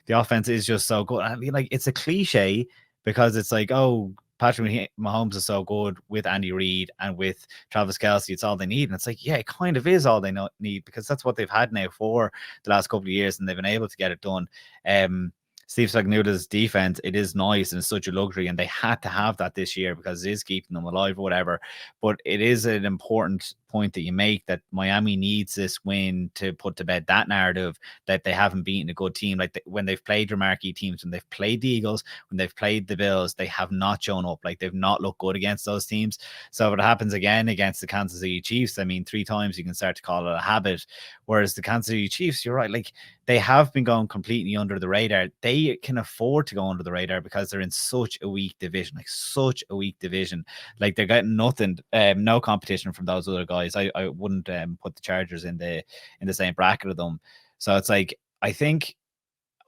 the offense is just so good. I mean, like, it's a cliche because it's like, oh, Patrick Mahomes is so good with Andy Reid and with Travis Kelce, it's all they need. And it's like, yeah, it kind of is all they need, because that's what they've had now for the last couple of years, and they've been able to get it done. Steve Spagnuolo's defense, it is nice and it's such a luxury, and they had to have that this year because it is keeping them alive or whatever. But it is an important point that you make that Miami needs this win to put to bed that narrative that they haven't beaten a good team. Like when they've played their marquee teams, when they've played the Eagles, when they've played the Bills, they have not shown up. Like they've not looked good against those teams. So if it happens again against the Kansas City Chiefs, I mean, 3 times you can start to call it a habit. Whereas the Kansas City Chiefs, you're right, like they have been going completely under the radar. They can afford to go under the radar because they're in such a weak division, like such a weak division. Like they're getting nothing, no competition from those other guys. I wouldn't put the Chargers in the same bracket of them. So it's like I think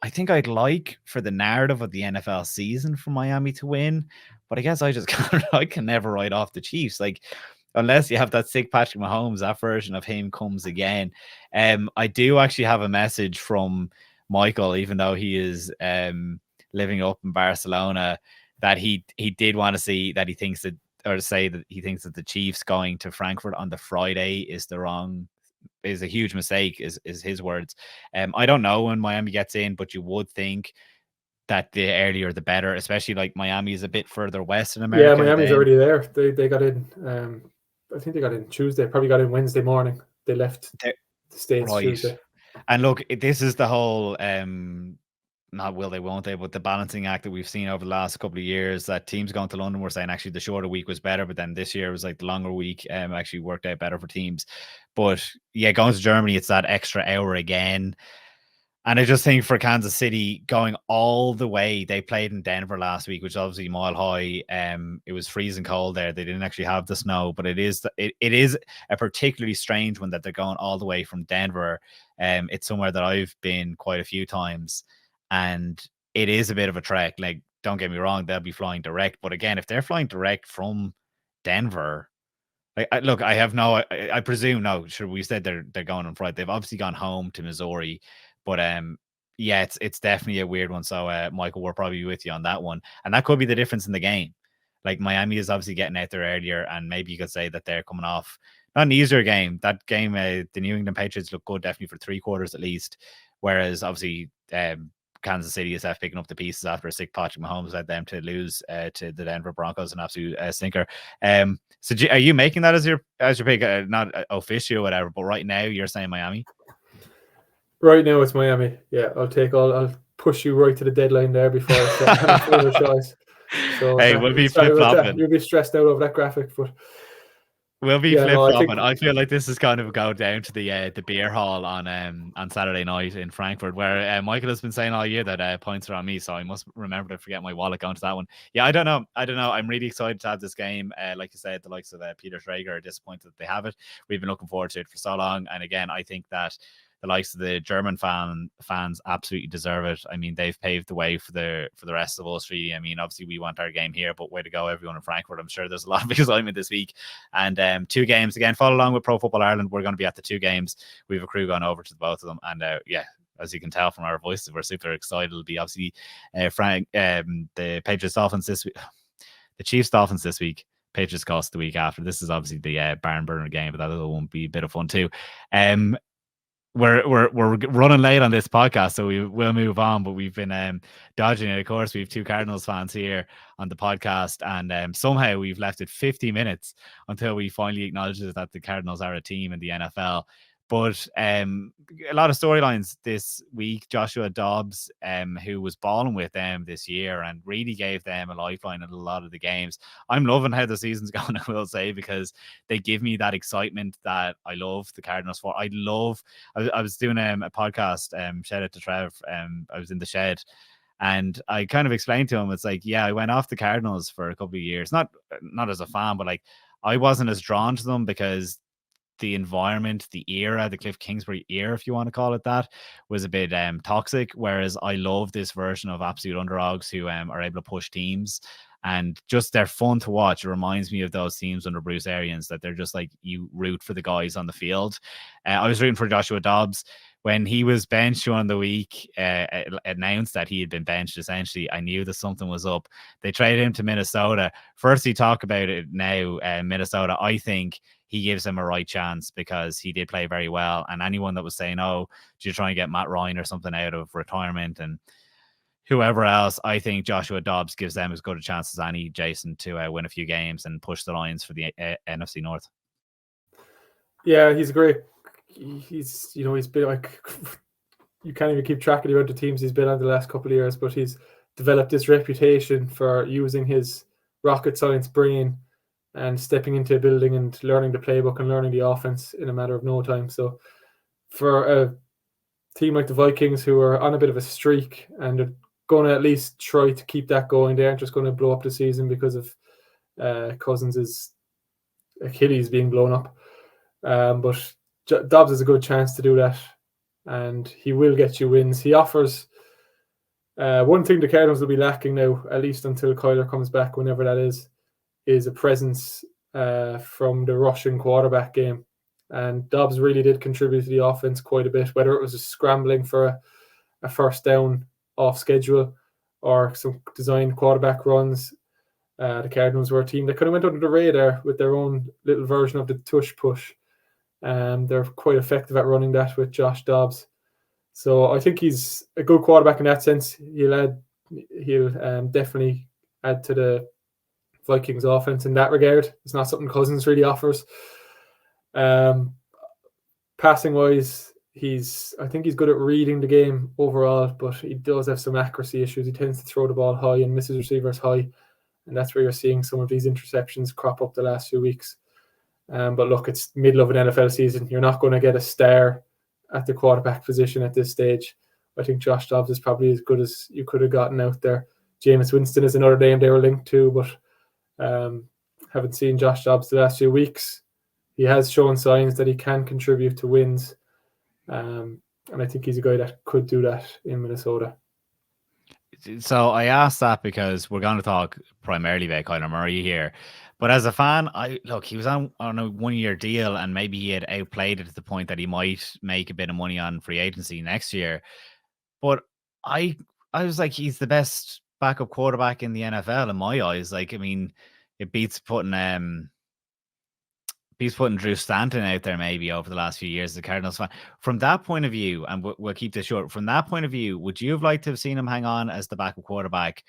I'd like for the narrative of the NFL season for Miami to win, but I guess I just can't. I can never write off the Chiefs. Like unless you have that sick Patrick Mahomes, that version of him comes again. I do actually have a message from Michael, even though he is living up in Barcelona, that he did want to see that he thinks that, or to say that he thinks that the Chiefs going to Frankfurt on the Friday is a huge mistake, is his words. I don't know when Miami gets in, but you would think that the earlier the better, especially like Miami is a bit further west in America. Yeah, Miami's already there. They got in. I think they got in Tuesday. Probably got in Wednesday morning. They left the States Tuesday. And look, this is the whole not will they, won't they, but the balancing act that we've seen over the last couple of years, that teams going to London were saying actually the shorter week was better, but then this year was like the longer week actually worked out better for teams. But yeah, going to Germany, it's that extra hour again. And I just think for Kansas City going all the way, they played in Denver last week, which is obviously mile high. It was freezing cold there. They didn't actually have the snow, but it is a particularly strange one that they're going all the way from Denver. It's somewhere that I've been quite a few times, and it is a bit of a trek. Like, don't get me wrong, they'll be flying direct, but again, if they're flying direct from Denver, I presume no. Sure, we said they're going on Friday. They've obviously gone home to Missouri, but yeah, it's definitely a weird one. So Michael, we're probably with you on that one, and that could be the difference in the game. Like Miami is obviously getting out there earlier, and maybe you could say that they're coming off not an easier game. That game, the New England Patriots look good definitely for 3 quarters at least, whereas obviously Kansas City is picking up the pieces after a sick Patrick Mahomes led them to lose to the Denver Broncos, an absolute stinker. So are you making that as your pick? Not official or whatever, but right now you're saying Miami. Right now it's Miami. Yeah, I'll push you right to the deadline there before I set my final choice. So hey, we'll be flip flopping. You'll be stressed out over that graphic, but we'll be flip flopping. I feel like this is kind of go down to the beer hall on Saturday night in Frankfurt, where Michael has been saying all year that points are on me, so I must remember to forget my wallet going to that one. Yeah, I don't know. I'm really excited to have this game. Like you said, the likes of Peter Schrager are disappointed that they have it. We've been looking forward to it for so long, and again, I think that the likes of the German fans absolutely deserve it. I mean, they've paved the way for the rest of us, really. I mean, obviously we want our game here, but way to go, everyone in Frankfurt. I'm sure there's a lot of excitement this week. And 2 games again. Follow along with Pro Football Ireland. We're going to be at the 2 games. We have a crew going over to both of them, and yeah, as you can tell from our voices, we're super excited. It'll be obviously the Patriots Dolphins this week, the Chiefs Dolphins this week. Patriots Cost the week after. This is obviously the barn burner game, but that won't be a bit of fun too. We're running late on this podcast, so we will move on, but we've been dodging it. Of course, we have 2 Cardinals fans here on the podcast, and somehow we've left it 50 minutes until we finally acknowledge that the Cardinals are a team in the NFL. But a lot of storylines this week. Joshua Dobbs, who was balling with them this year and really gave them a lifeline in a lot of the games. I'm loving how the season's going, I will say, because they give me that excitement that I love the Cardinals for. I was doing a podcast, shout out to Trev. I was in the shed, and I kind of explained to him, it's like, yeah, I went off the Cardinals for a couple of years, not as a fan, but like I wasn't as drawn to them because the environment, the era, the Cliff Kingsbury era, if you want to call it that, was a bit toxic. Whereas I love this version of absolute underdogs who are able to push teams, and just they're fun to watch. It reminds me of those teams under Bruce Arians, that they're just like, you root for the guys on the field. I was rooting for Joshua Dobbs. When he was benched during the week, announced that he had been benched, essentially, I knew that something was up. They traded him to Minnesota. Firstly, talk about it now, Minnesota, I think he gives them a right chance because he did play very well. And anyone that was saying, oh, do you try and get Matt Ryan or something out of retirement? And whoever else, I think Joshua Dobbs gives them as good a chance as any, Jason, to win a few games and push the Lions for the NFC North. Yeah, he's great. He's been like, you can't even keep track of the amount of teams he's been on the last couple of years, but he's developed this reputation for using his rocket science brain and stepping into a building and learning the playbook and learning the offense in a matter of no time. So for a team like the Vikings, who are on a bit of a streak and are going to at least try to keep that going, they aren't just going to blow up the season because of Cousins' Achilles being blown up. But Dobbs has a good chance to do that, and he will get you wins. He offers one thing the Cardinals will be lacking now, at least until Kyler comes back, whenever that is a presence from the rushing quarterback game. And Dobbs really did contribute to the offense quite a bit, whether it was scrambling for a first down off schedule or some designed quarterback runs. The Cardinals were a team that kind of went under the radar with their own little version of the tush push. They're quite effective at running that with Josh Dobbs. So I think he's a good quarterback in that sense. He'll definitely add to the Vikings offense in that regard. It's not something Cousins really offers. Passing wise, I think he's good at reading the game overall, but he does have some accuracy issues. He tends to throw the ball high and misses receivers high, and that's where you're seeing some of these interceptions crop up the last few weeks. But look, it's middle of an NFL season. You're not going to get a star at the quarterback position at this stage. I think Josh Dobbs is probably as good as you could have gotten out there. Jameis Winston is another name they were linked to, but haven't seen Josh Dobbs the last few weeks. He has shown signs that he can contribute to wins. And I think he's a guy that could do that in Minnesota. So I asked that because we're going to talk primarily about Kyler Murray here. But as a fan, he was on a 1-year deal, and maybe he had outplayed it to the point that he might make a bit of money on free agency next year. But I was like, he's the best backup quarterback in the NFL in my eyes. Like, I mean, it beats putting Drew Stanton out there maybe over the last few years as a Cardinals fan. From that point of view, and we'll keep this short, from that point of view, would you have liked to have seen him hang on as the backup quarterback?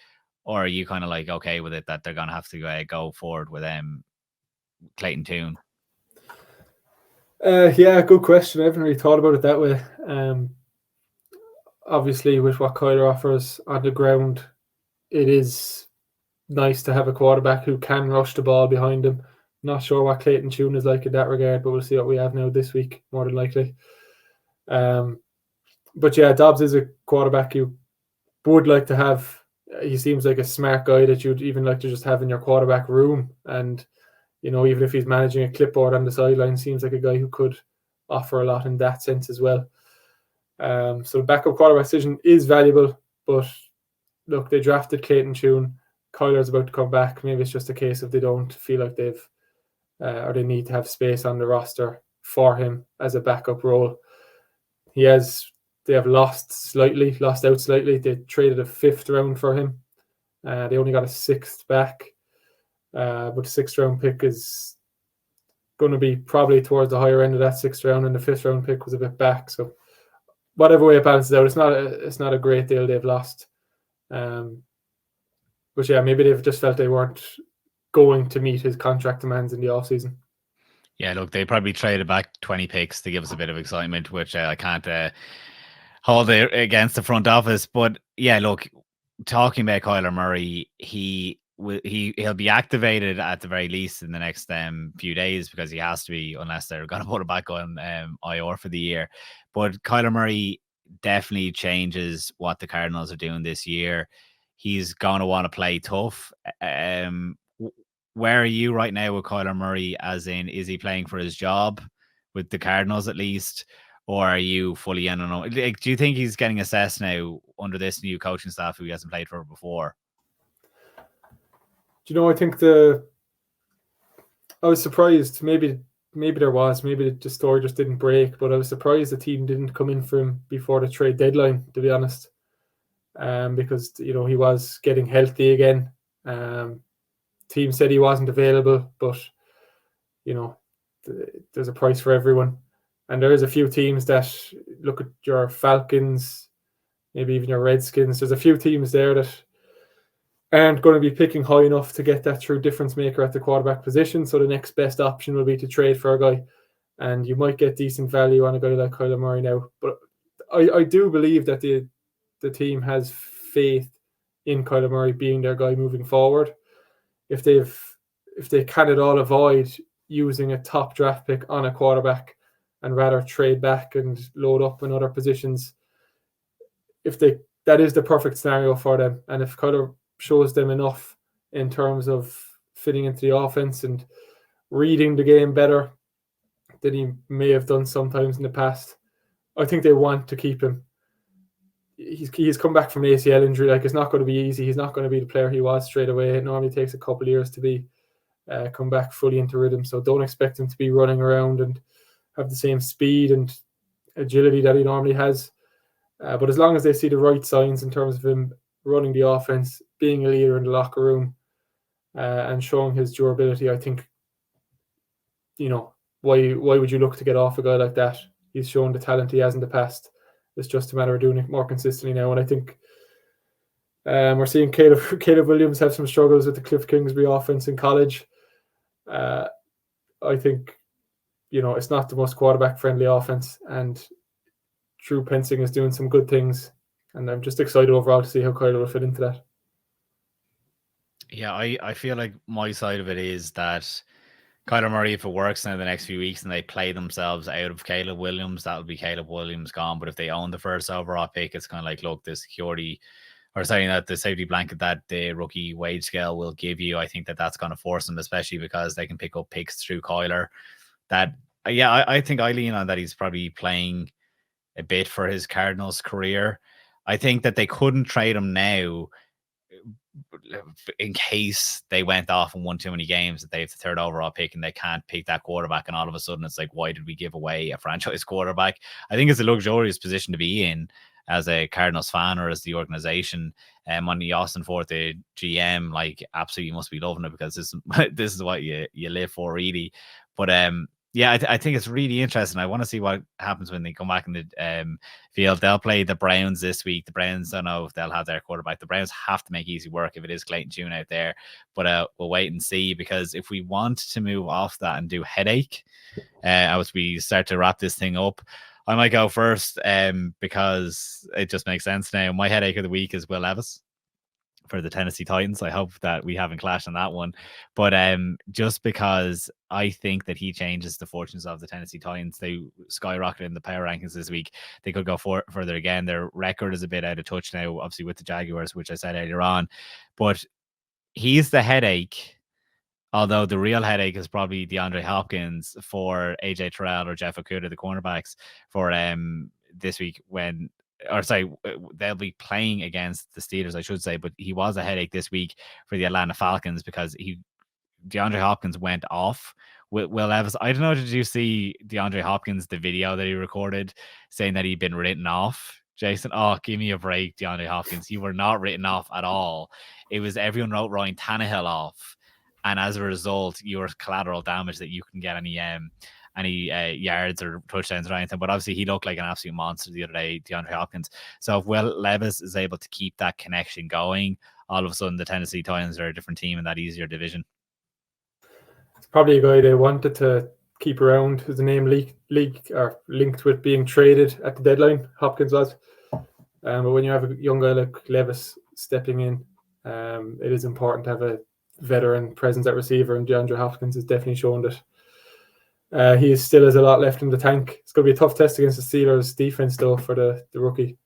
Or are you kind of like okay with it that they're going to have to go forward with Clayton Tune? Yeah, good question. I haven't really thought about it that way. Obviously, with what Kyler offers on the ground, it is nice to have a quarterback who can rush the ball behind him. Not sure what Clayton Tune is like in that regard, but we'll see what we have now this week, more than likely. But yeah, Dobbs is a quarterback you would like to have. He seems like a smart guy that you'd even like to just have in your quarterback room. And, even if he's managing a clipboard on the sideline, seems like a guy who could offer a lot in that sense as well. So the backup quarterback decision is valuable, but look, they drafted Clayton Tune. Kyler's about to come back. Maybe it's just a case of they don't feel like they've or they need to have space on the roster for him as a backup role. They have lost out slightly. They traded a 5th round for him. They only got a 6th back. But the 6th round pick is going to be probably towards the higher end of that 6th round, and the 5th round pick was a bit back. So whatever way it balances out, it's not a great deal they've lost. But yeah, maybe they've just felt they weren't going to meet his contract demands in the offseason. Yeah, look, they probably traded back 20 picks to give us a bit of excitement, which I can't hold it against the front office. But yeah, look, talking about Kyler Murray, he'll be activated at the very least in the next few days, because he has to be, unless they're going to put it back on IR for the year. But Kyler Murray definitely changes what the Cardinals are doing this year. He's going to want to play tough. Where are you right now with Kyler Murray? As in, is he playing for his job with the Cardinals at least? Or are you fully in on him? Like, do you think he's getting assessed now under this new coaching staff who he hasn't played for before? I think I was surprised. Maybe the story just didn't break, but I was surprised the team didn't come in for him before the trade deadline, to be honest. Because he was getting healthy again. Team said he wasn't available, but there's a price for everyone. And there is a few teams that look at your Falcons, maybe even your Redskins. There's a few teams there that aren't going to be picking high enough to get that true difference maker at the quarterback position. So the next best option will be to trade for a guy, and you might get decent value on a guy like Kyler Murray now. But I do believe that the team has faith in Kyler Murray being their guy moving forward. If they can at all avoid using a top draft pick on a quarterback and rather trade back and load up in other positions, that is the perfect scenario for them. And if Kyler shows them enough in terms of fitting into the offense and reading the game better than he may have done sometimes in the past, I think they want to keep him. He's come back from an ACL injury. Like, it's not going to be easy. He's not going to be the player he was straight away. It normally takes a couple of years to be come back fully into rhythm. So don't expect him to be running around and have the same speed and agility that he normally has. But as long as they see the right signs in terms of him running the offense, being a leader in the locker room, and showing his durability, I think, why would you look to get off a guy like that? He's shown the talent he has in the past. It's just a matter of doing it more consistently now. And I think we're seeing Caleb Williams have some struggles with the Cliff Kingsbury offense in college. I think, it's not the most quarterback-friendly offense, and Drew Pensing is doing some good things. And I'm just excited overall to see how Kyler will fit into that. Yeah, I feel like my side of it is that Kyler Murray, if it works in the next few weeks and they play themselves out of Caleb Williams, that'll be Caleb Williams gone. But if they own the first overall pick, it's kind of like, look, the safety blanket that the rookie wage scale will give you, I think that's going to force them, especially because they can pick up picks through Kyler. I think I lean on that he's probably playing a bit for his Cardinals career. I think that they couldn't trade him now in case they went off and won too many games, that they have the third overall pick and they can't pick that quarterback, and all of a sudden it's like, why did we give away a franchise quarterback? I think it's a luxurious position to be in as a Cardinals fan or as the organization. On the Austin Fort, the GM, like, absolutely must be loving it, because this is what you live for, really. But I think it's really interesting. I want to see what happens when they come back in the field. They'll play the Browns this week. The Browns, don't know if they'll have their quarterback. The Browns have to make easy work if it is Clayton Tune out there. But we'll wait and see, because if we want to move off that and do headache, as we start to wrap this thing up, I might go first because it just makes sense now. My headache of the week is Will Levis for the Tennessee Titans. I hope that we haven't clashed on that one. But just because I think that he changes the fortunes of the Tennessee Titans. They skyrocketed in the power rankings this week. They could go further again. Their record is a bit out of touch now, obviously, with the Jaguars, which I said earlier on. But he's the headache, although the real headache is probably DeAndre Hopkins for AJ Terrell or Jeff Okudah, the cornerbacks, for this week they'll be playing against the Steelers, I should say. But he was a headache this week for the Atlanta Falcons because DeAndre Hopkins went off with Will Levis. I don't know, did you see DeAndre Hopkins, the video that he recorded saying that he'd been written off? Jason, give me a break, DeAndre Hopkins. You were not written off at all. It was everyone wrote Ryan Tannehill off. And as a result, your collateral damage that you can get any yards or touchdowns or anything. But obviously, he looked like an absolute monster the other day, DeAndre Hopkins. So if Will Levis is able to keep that connection going, all of a sudden the Tennessee Titans are a different team in that easier division. It's probably a guy they wanted to keep around. His name linked with being traded at the deadline. Hopkins was. But when you have a young guy like Levis stepping in, it is important to have a veteran presence at receiver, and DeAndre Hopkins has definitely shown that he still has a lot left in the tank. It's going to be a tough test against the Steelers defense, though, for the rookie.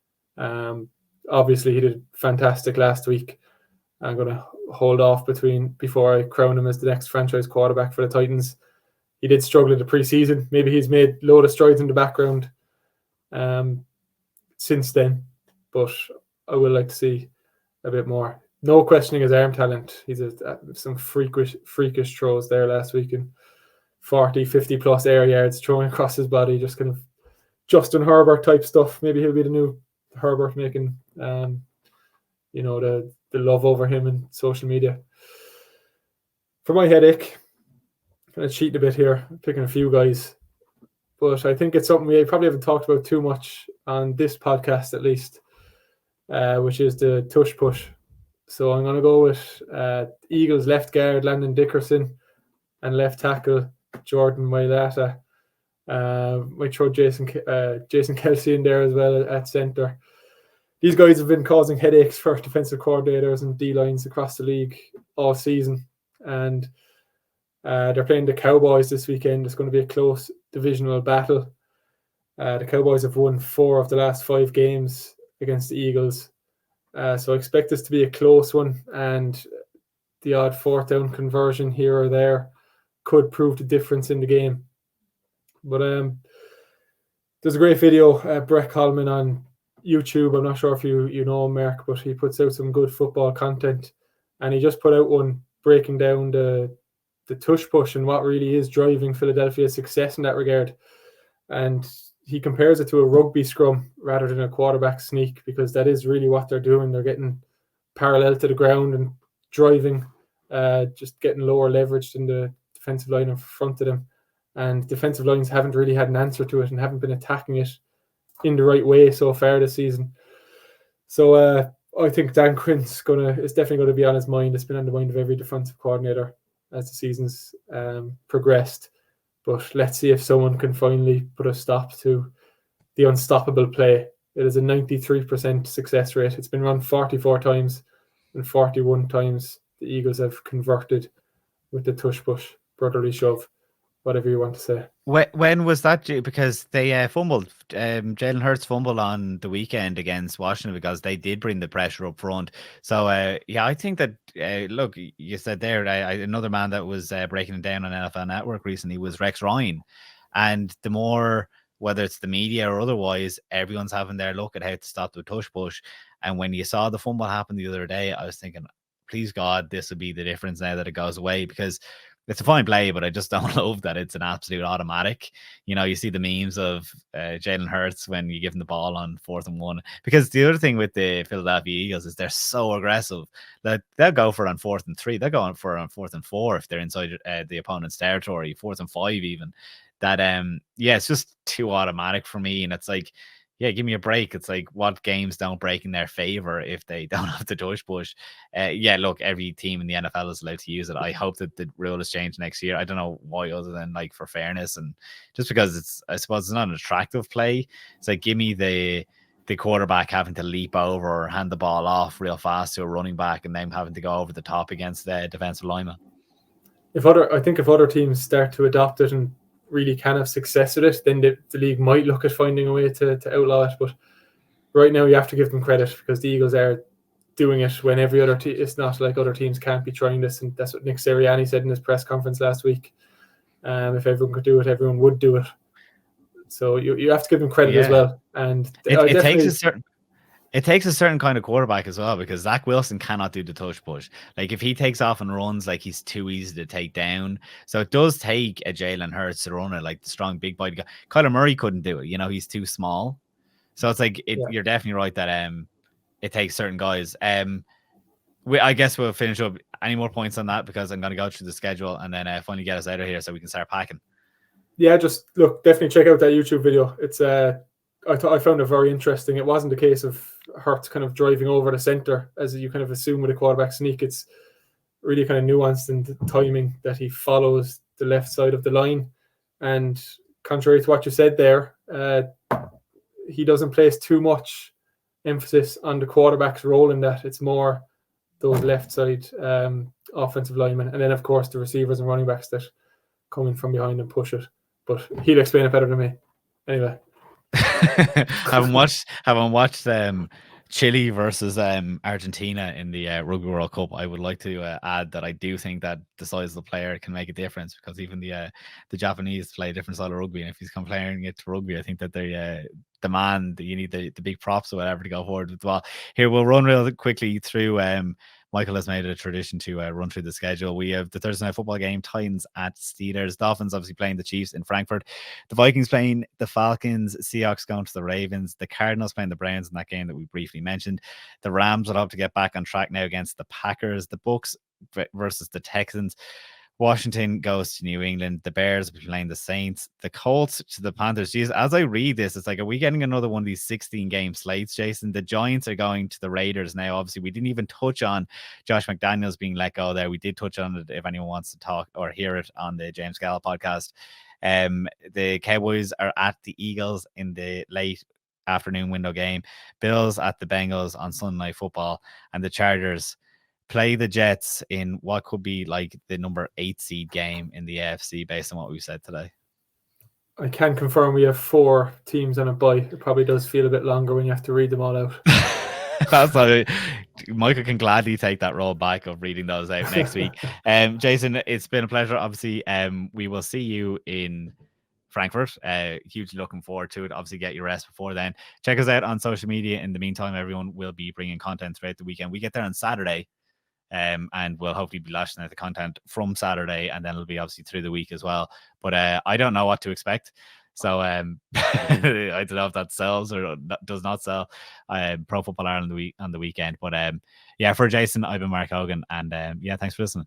Obviously, he did fantastic last week. I'm going to hold off before I crown him as the next franchise quarterback for the Titans. He did struggle in the preseason. Maybe he's made a load of strides in the background since then, but I would like to see a bit more. No questioning his arm talent. He's some freakish throws there last week, and 40, 50 plus air yards throwing across his body, just kind of Justin Herbert type stuff. Maybe he'll be the new Herbert, making the love over him in social media. For my headache, I'm kind of cheating a bit here, picking a few guys, but I think it's something we probably haven't talked about too much on this podcast, at least. which is the tush push. So I'm going to go with Eagles left guard Landon Dickerson and left tackle Jordan Mailata. Might throw Jason Kelsey in there as well at centre. These guys have been causing headaches for defensive coordinators and D-lines across the league all season. And they're playing the Cowboys this weekend. It's going to be a close divisional battle. The Cowboys have won 4 of the last 5 games against the Eagles. So I expect this to be a close one, and the odd 4th down conversion here or there could prove the difference in the game. But there's a great video, Brett Coleman on YouTube. I'm not sure if you know him, Mark, but he puts out some good football content, and he just put out one breaking down the tush push and what really is driving Philadelphia's success in that regard. And he compares it to a rugby scrum rather than a quarterback sneak, because that is really what they're doing. They're getting parallel to the ground and driving, just getting lower leverage than the defensive line in front of them. And defensive lines haven't really had an answer to it and haven't been attacking it in the right way so far this season. So I think Dan Quinn's it's definitely going to be on his mind. It's been on the mind of every defensive coordinator as the season's progressed. But let's see if someone can finally put a stop to the unstoppable play. It is a 93% success rate. It's been run 44 times, and 41 times the Eagles have converted with the tush push, brotherly shove, whatever you want to say. When was that due? Because they fumbled. Jalen Hurts fumbled on the weekend against Washington because they did bring the pressure up front. So, I think that, look, you said there, another man that was breaking it down on NFL Network recently was Rex Ryan. And the more, whether it's the media or otherwise, everyone's having their look at how to stop the tush push. And when you saw the fumble happen the other day, I was thinking, please God, this will be the difference now that it goes away, because it's a fine play, but I just don't love that it's an absolute automatic. You see the memes of Jalen Hurts when you give him the ball on 4th and 1. Because the other thing with the Philadelphia Eagles is they're so aggressive that they'll go for it on 4th and 3. They'll go for it on 4th and 4 if they're inside the opponent's territory, 4th and 5 even. That it's just too automatic for me, and it's like, yeah, give me a break. It's like, what games don't break in their favor if they don't have the tush push? Look, every team in the NFL is allowed to use it. I hope that the rule is changed next year. I don't know why, other than like for fairness, and just because I suppose it's not an attractive play. It's like, give me the quarterback having to leap over or hand the ball off real fast to a running back and them having to go over the top against the defensive lineman. I think if other teams start to adopt it and really can have success with it, then the league might look at finding a way to outlaw it. But right now you have to give them credit, because the Eagles are doing it when every other team, it's not like other teams can't be trying this, and that's what Nick Sirianni said in his press conference last week. If everyone could do it, everyone would do it. So you have to give them credit as well. And it takes a certain kind of quarterback as well, because Zach Wilson cannot do the tush push. Like, if he takes off and runs, like, he's too easy to take down. So it does take a Jalen Hurts to run it, like the strong big body guy. Kyler Murray couldn't do it. He's too small. So it's like, you're definitely right that it takes certain guys. I guess we'll finish up. Any more points on that? Because I'm going to go through the schedule and then finally get us out of here so we can start packing. Yeah, just look, definitely check out that YouTube video. It's I found it very interesting. It wasn't a case of Hurts kind of driving over the center as you kind of assume with a quarterback sneak. It's really kind of nuanced in the timing that he follows the left side of the line. And contrary to what you said there, he doesn't place too much emphasis on the quarterback's role in that. It's more those left side offensive linemen, and then of course the receivers and running backs that come in from behind and push it. But he'll explain it better than me. Anyway. Haven't watched Chile versus Argentina in the Rugby World Cup. I would like to add that I do think that the size of the player can make a difference, because even the Japanese play a different style of rugby, and if he's comparing it to rugby, I think that they demand that you need the big props or whatever to go forward with. Well, here we'll run real quickly through. Michael has made it a tradition to run through the schedule. We have the Thursday night football game, Titans at Steelers. Dolphins obviously playing the Chiefs in Frankfurt. The Vikings playing the Falcons. Seahawks going to the Ravens. The Cardinals playing the Browns in that game that we briefly mentioned. The Rams will hope to get back on track now against the Packers. The Bucs versus the Texans. Washington goes to New England. The Bears will be playing the Saints. The Colts to the Panthers. Jeez, as I read this, it's like, are we getting another one of these 16-game slates, Jason? The Giants are going to the Raiders now. Obviously, we didn't even touch on Josh McDaniels being let go there. We did touch on it if anyone wants to talk or hear it on the James Gallup podcast. The Cowboys are at the Eagles in the late afternoon window game. Bills at the Bengals on Sunday Night Football. And the Chargers play the Jets in what could be like the number 8 seed game in the AFC based on what we said today. I can confirm we have 4 teams on a bye. It probably does feel a bit longer when you have to read them all out. That's like, Michael can gladly take that role back of reading those out next week. Jason, it's been a pleasure. Obviously, we will see you in Frankfurt. Hugely looking forward to it. Obviously, get your rest before then. Check us out on social media. In the meantime, everyone will be bringing content throughout the weekend. We get there on Saturday. And we'll hopefully be lashing out the content from Saturday, and then it'll be obviously through the week as well. But I don't know what to expect. So I don't know if that sells or does not sell. Pro Football Ireland on the weekend. But yeah, for Jason, I've been Mark Hogan, and yeah, thanks for listening.